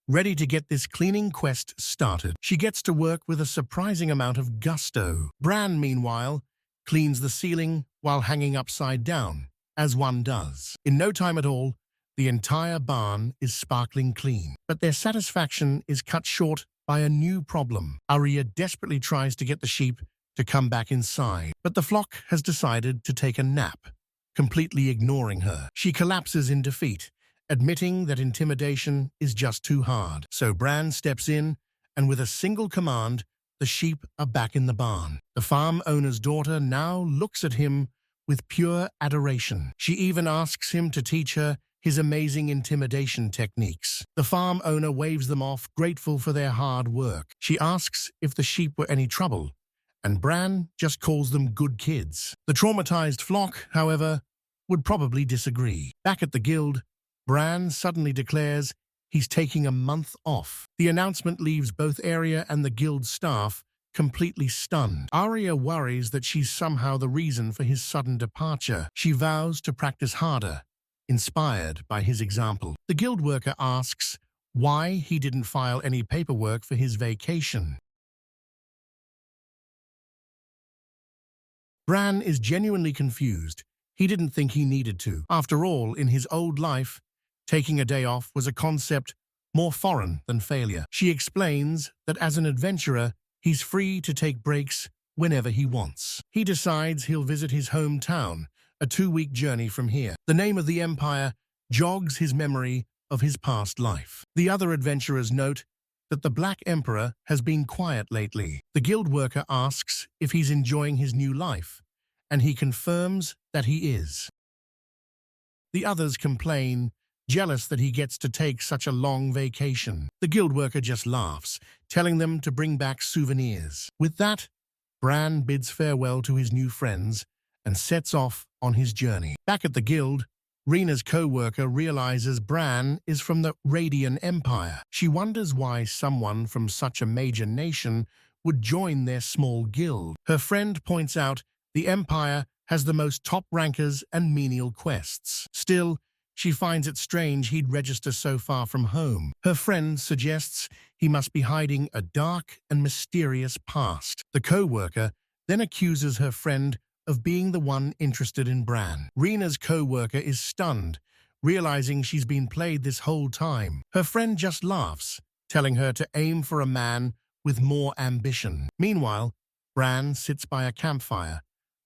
ready to get this cleaning quest started. She gets to work with a surprising amount of gusto. Bran, meanwhile, cleans the ceiling while hanging upside down, as one does. In no time at all, the entire barn is sparkling clean. But their satisfaction is cut short by a new problem. Arya desperately tries to get the sheep to come back inside, but the flock has decided to take a nap, completely ignoring her. She collapses in defeat, admitting that intimidation is just too hard. So Bran steps in, and with a single command, the sheep are back in the barn. The farm owner's daughter now looks at him with pure adoration. She even asks him to teach her his amazing intimidation techniques. The farm owner waves them off, grateful for their hard work. She asks if the sheep were any trouble, and Bran just calls them good kids. The traumatized flock, however, would probably disagree. Back at the guild, Bran suddenly declares he's taking a month off. The announcement leaves both Arya and the guild staff completely stunned. Arya worries that she's somehow the reason for his sudden departure. She vows to practice harder, inspired by his example. The guild worker asks why he didn't file any paperwork for his vacation. Bran is genuinely confused. He didn't think he needed to. After all, in his old life, taking a day off was a concept more foreign than failure. She explains that as an adventurer, he's free to take breaks whenever he wants. He decides he'll visit his hometown, a 2-week journey from here. The name of the empire jogs his memory of his past life. The other adventurers note that the Black Emperor has been quiet lately. The guild worker asks if he's enjoying his new life, and he confirms that he is. The others complain, jealous that he gets to take such a long vacation. The guild worker just laughs, telling them to bring back souvenirs. With that, Bran bids farewell to his new friends and sets off on his journey. Back at the guild, Rhaena's co-worker realizes Bran is from the Radian Empire. She wonders why someone from such a major nation would join their small guild. Her friend points out the Empire has the most top rankers and menial quests. Still, she finds it strange he'd register so far from home. Her friend suggests he must be hiding a dark and mysterious past. The co-worker then accuses her friend of being the one interested in Bran. Rhaena's co-worker is stunned, realizing she's been played this whole time. Her friend just laughs, telling her to aim for a man with more ambition. Meanwhile, Bran sits by a campfire,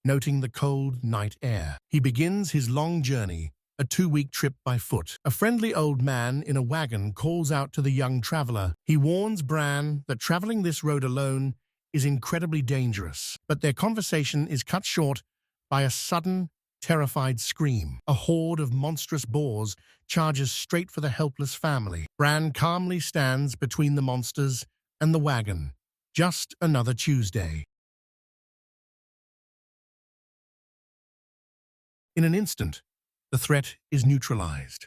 noting the cold night air. He begins his long journey, a 2-week trip by foot. A friendly old man in a wagon calls out to the young traveler. He warns Bran that traveling this road alone is incredibly dangerous, but their conversation is cut short by a sudden, terrified scream. A horde of monstrous boars charges straight for the helpless family. Bran calmly stands between the monsters and the wagon. Just another Tuesday. In an instant, the threat is neutralized.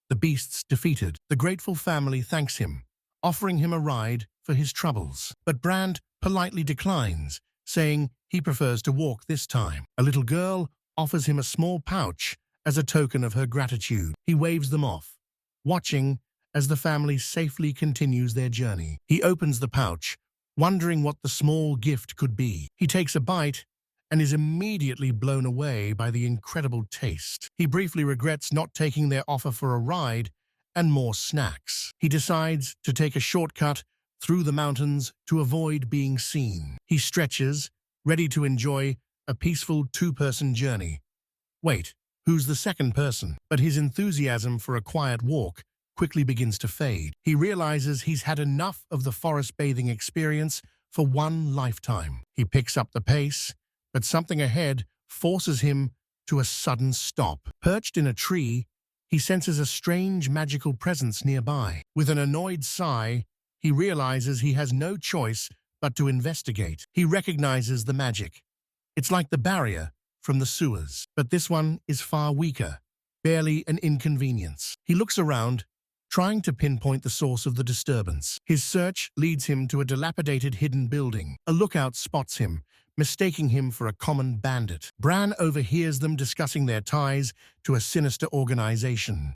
The beasts defeated. The grateful family thanks him, offering him a ride for his troubles. But Bran politely declines, saying he prefers to walk this time. A little girl offers him a small pouch as a token of her gratitude. He waves them off, watching as the family safely continues their journey. He opens the pouch, wondering what the small gift could be. He takes a bite and is immediately blown away by the incredible taste. He briefly regrets not taking their offer for a ride and more snacks. He decides to take a shortcut through the mountains to avoid being seen. He stretches, ready to enjoy a peaceful 2-person journey. Wait, who's the second person? But his enthusiasm for a quiet walk quickly begins to fade. He realizes he's had enough of the forest bathing experience for one lifetime. He picks up the pace, but something ahead forces him to a sudden stop. Perched in a tree, he senses a strange magical presence nearby. With an annoyed sigh, he realizes he has no choice but to investigate. He recognizes the magic. It's like the barrier from the sewers, but this one is far weaker, barely an inconvenience. He looks around, trying to pinpoint the source of the disturbance. His search leads him to a dilapidated hidden building. A lookout spots him, mistaking him for a common bandit. Bran overhears them discussing their ties to a sinister organization.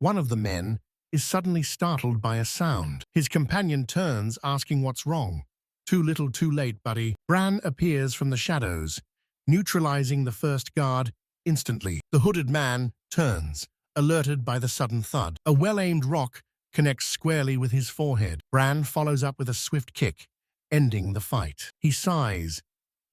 One of the men is suddenly startled by a sound. His companion turns, asking what's wrong. Too little, too late, buddy. Bran appears from the shadows, neutralizing the first guard instantly. The hooded man turns, alerted by the sudden thud. A well-aimed rock connects squarely with his forehead. Bran follows up with a swift kick, ending the fight. He sighs,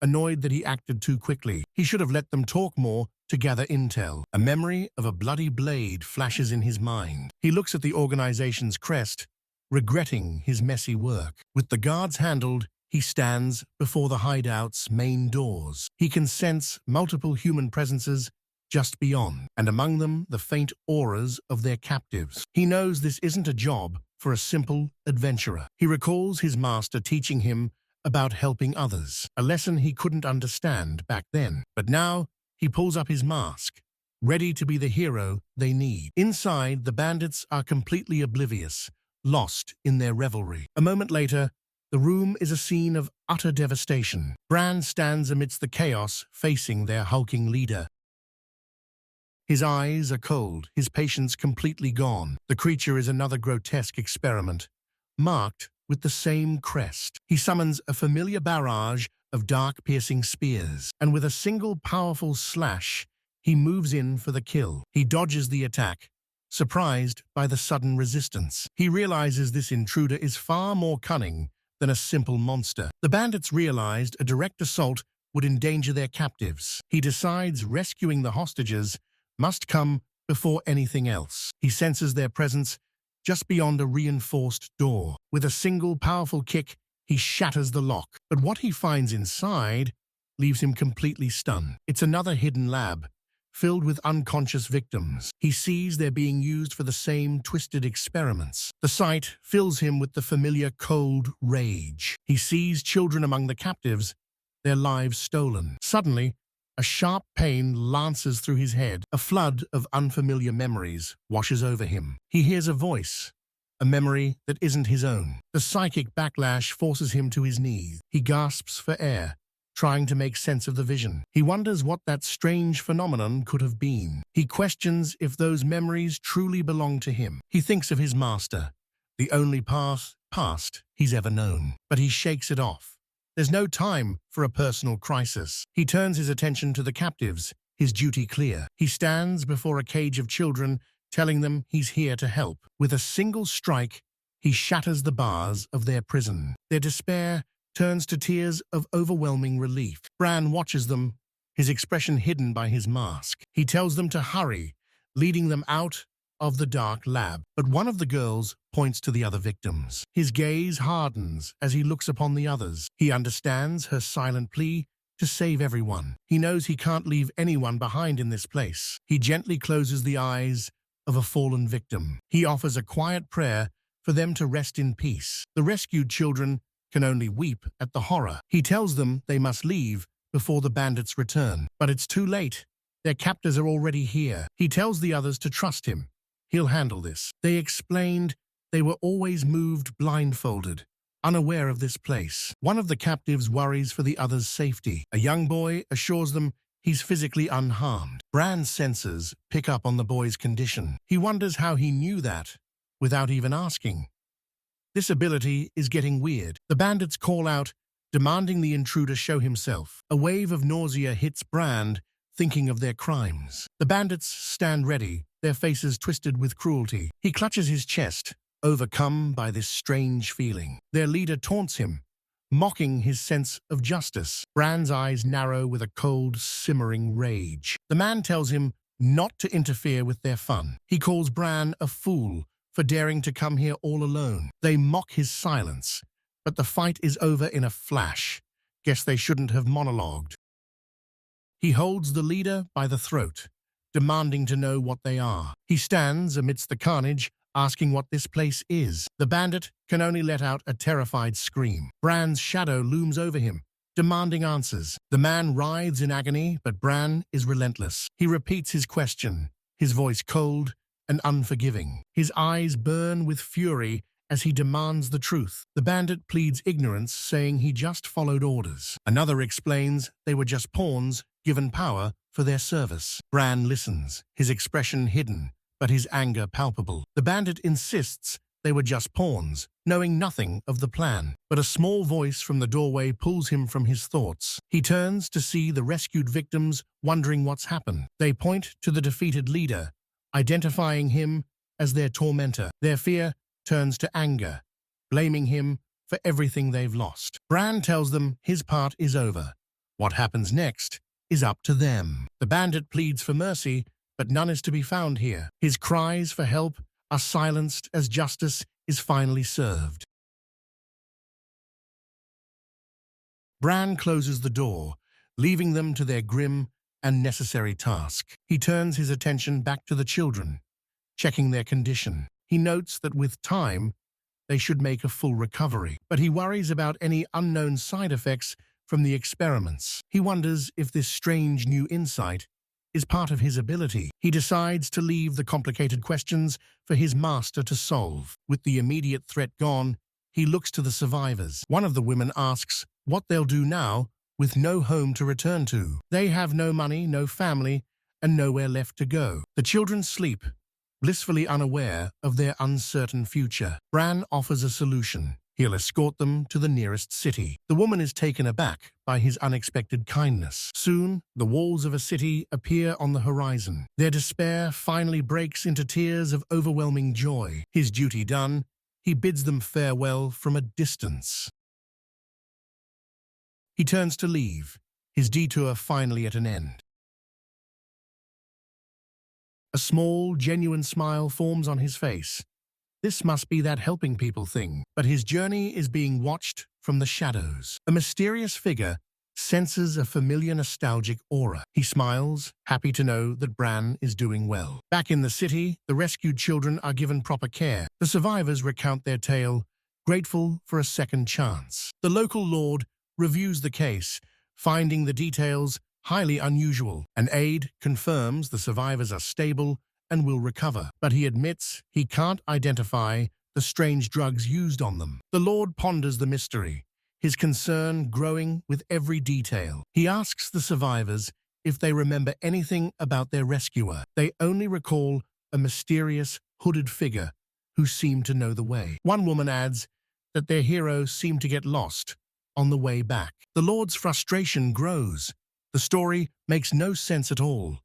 annoyed that he acted too quickly. He should have let them talk more to gather intel. A memory of a bloody blade flashes in his mind. He looks at the organization's crest, regretting his messy work. With the guards handled, he stands before the hideout's main doors. He can sense multiple human presences just beyond, and among them the faint auras of their captives. He knows this isn't a job for a simple adventurer. He recalls his master teaching him about helping others, a lesson he couldn't understand back then. But now, he pulls up his mask, ready to be the hero they need. Inside, the bandits are completely oblivious, lost in their revelry. A moment later, the room is a scene of utter devastation. Bran stands amidst the chaos, facing their hulking leader. His eyes are cold, his patience completely gone. The creature is another grotesque experiment, marked with the same crest. He summons a familiar barrage of dark, piercing spears, and with a single powerful slash, he moves in for the kill. He dodges the attack, surprised by the sudden resistance. He realizes this intruder is far more cunning than a simple monster. The bandits realized a direct assault would endanger their captives. He decides rescuing the hostages must come before anything else. He senses their presence just beyond a reinforced door. With a single powerful kick, he shatters the lock. But what he finds inside leaves him completely stunned. It's another hidden lab, filled with unconscious victims. He sees they're being used for the same twisted experiments. The sight fills him with the familiar cold rage. He sees children among the captives, their lives stolen. Suddenly, a sharp pain lances through his head. A flood of unfamiliar memories washes over him. He hears a voice, a memory that isn't his own. The psychic backlash forces him to his knees. He gasps for air, trying to make sense of the vision. He wonders what that strange phenomenon could have been. He questions if those memories truly belong to him. He thinks of his master, the only past he's ever known. But he shakes it off. There's no time for a personal crisis. He turns his attention to the captives, his duty clear. He stands before a cage of children, telling them he's here to help. With a single strike, he shatters the bars of their prison. Their despair turns to tears of overwhelming relief. Bran watches them, his expression hidden by his mask. He tells them to hurry, leading them out of the dark lab. But one of the girls points to the other victims. His gaze hardens as he looks upon the others. He understands her silent plea to save everyone. He knows he can't leave anyone behind in this place. He gently closes the eyes of a fallen victim. He offers a quiet prayer for them to rest in peace. The rescued children can only weep at the horror. He tells them they must leave before the bandits return. But it's too late. Their captors are already here. He tells the others to trust him. He'll handle this. They explained they were always moved blindfolded, unaware of this place. One of the captives worries for the others' safety. A young boy assures them he's physically unharmed. Bran's senses pick up on the boy's condition. He wonders how he knew that without even asking. This ability is getting weird. The bandits call out, demanding the intruder show himself. A wave of nausea hits Bran, thinking of their crimes. The bandits stand ready, their faces twisted with cruelty. He clutches his chest, overcome by this strange feeling. Their leader taunts him, mocking his sense of justice. Bran's eyes narrow with a cold, simmering rage. The man tells him not to interfere with their fun. He calls Bran a fool for daring to come here all alone. They mock his silence, but the fight is over in a flash. Guess they shouldn't have monologued. He holds the leader by the throat, demanding to know what they are. He stands amidst the carnage, asking what this place is. The bandit can only let out a terrified scream. Bran's shadow looms over him, demanding answers. The man writhes in agony, but Bran is relentless. He repeats his question, his voice cold and unforgiving. His eyes burn with fury as he demands the truth. The bandit pleads ignorance, saying he just followed orders. Another explains they were just pawns given power for their service. Bran listens, his expression hidden, but his anger palpable. The bandit insists they were just pawns, knowing nothing of the plan. But a small voice from the doorway pulls him from his thoughts. He turns to see the rescued victims, wondering what's happened. They point to the defeated leader, identifying him as their tormentor. Their fear turns to anger, blaming him for everything they've lost. Bran tells them his part is over. What happens next is up to them. The bandit pleads for mercy, but none is to be found here. His cries for help are silenced as justice is finally served. Bran closes the door, leaving them to their grim and necessary task. He turns his attention back to the children, checking their condition. He notes that with time, they should make a full recovery, but he worries about any unknown side effects from the experiments. He wonders if this strange new insight is part of his ability. He decides to leave the complicated questions for his master to solve. With the immediate threat gone, he looks to the survivors. One of the women asks what they'll do now with no home to return to. They have no money, no family, and nowhere left to go. The children sleep, blissfully unaware of their uncertain future. Bran offers a solution. He'll escort them to the nearest city. The woman is taken aback by his unexpected kindness. Soon, the walls of a city appear on the horizon. Their despair finally breaks into tears of overwhelming joy. His duty done, he bids them farewell from a distance. He turns to leave, his detour finally at an end. A small, genuine smile forms on his face. This must be that helping people thing. But his journey is being watched from the shadows. A mysterious figure senses a familiar nostalgic aura. He smiles, happy to know that Bran is doing well. Back in the city, the rescued children are given proper care. The survivors recount their tale, grateful for a second chance. The local lord reviews the case, finding the details highly unusual. An aide confirms the survivors are stable and will recover, but he admits he can't identify the strange drugs used on them. The Lord ponders the mystery, his concern growing with every detail. He asks the survivors if they remember anything about their rescuer. They only recall a mysterious, hooded figure who seemed to know the way. One woman adds that their hero seemed to get lost on the way back. The Lord's frustration grows. The story makes no sense at all.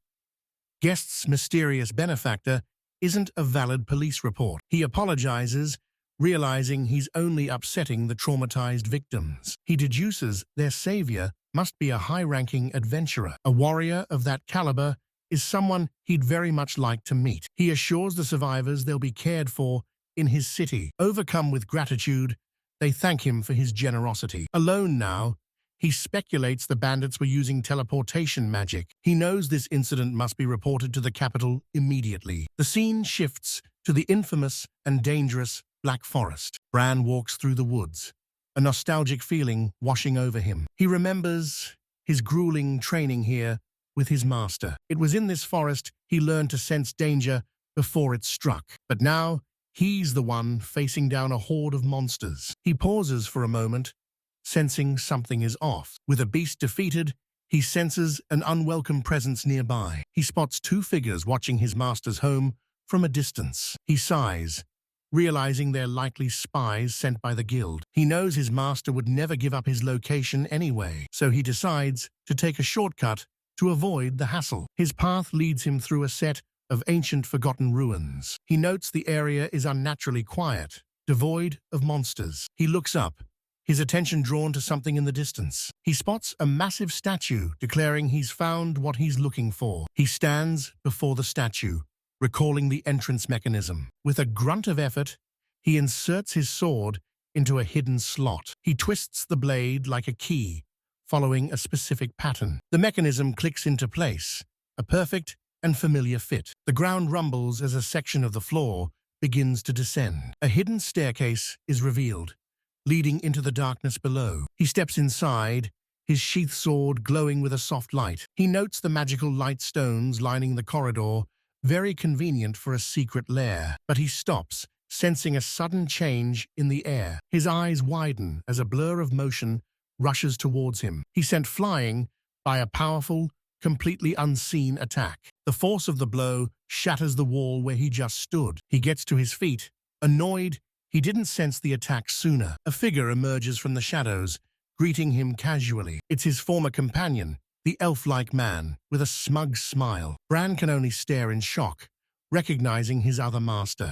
Guest's mysterious benefactor isn't a valid police report. He apologizes, realizing he's only upsetting the traumatized victims. He deduces their savior must be a high-ranking adventurer. A warrior of that caliber is someone he'd very much like to meet. He assures the survivors they'll be cared for in his city. Overcome with gratitude, they thank him for his generosity. Alone now, he speculates the bandits were using teleportation magic. He knows this incident must be reported to the capital immediately. The scene shifts to the infamous and dangerous Black Forest. Bran walks through the woods, a nostalgic feeling washing over him. He remembers his grueling training here with his master. It was in this forest he learned to sense danger before it struck. But now, he's the one facing down a horde of monsters. He pauses for a moment, sensing something is off. With a beast defeated, he senses an unwelcome presence nearby. He spots two figures watching his master's home from a distance. He sighs, realizing they're likely spies sent by the guild. He knows his master would never give up his location anyway, so he decides to take a shortcut to avoid the hassle. His path leads him through a set of ancient forgotten ruins. He notes the area is unnaturally quiet, devoid of monsters. He looks up, his attention drawn to something in the distance. He spots a massive statue, declaring he's found what he's looking for. He stands before the statue, recalling the entrance mechanism. With a grunt of effort, he inserts his sword into a hidden slot. He twists the blade like a key, following a specific pattern. The mechanism clicks into place, a perfect and familiar fit. The ground rumbles as a section of the floor begins to descend. A hidden staircase is revealed, leading into the darkness below. He steps inside, his sheath sword glowing with a soft light. He notes the magical light stones lining the corridor, very convenient for a secret lair. But he stops, sensing a sudden change in the air. His eyes widen as a blur of motion rushes towards him. He's sent flying by a powerful, completely unseen attack. The force of the blow shatters the wall where he just stood. He gets to his feet, annoyed he didn't sense the attack sooner. A figure emerges from the shadows, greeting him casually. It's his former companion, the elf-like man, with a smug smile. Bran can only stare in shock, recognizing his other master.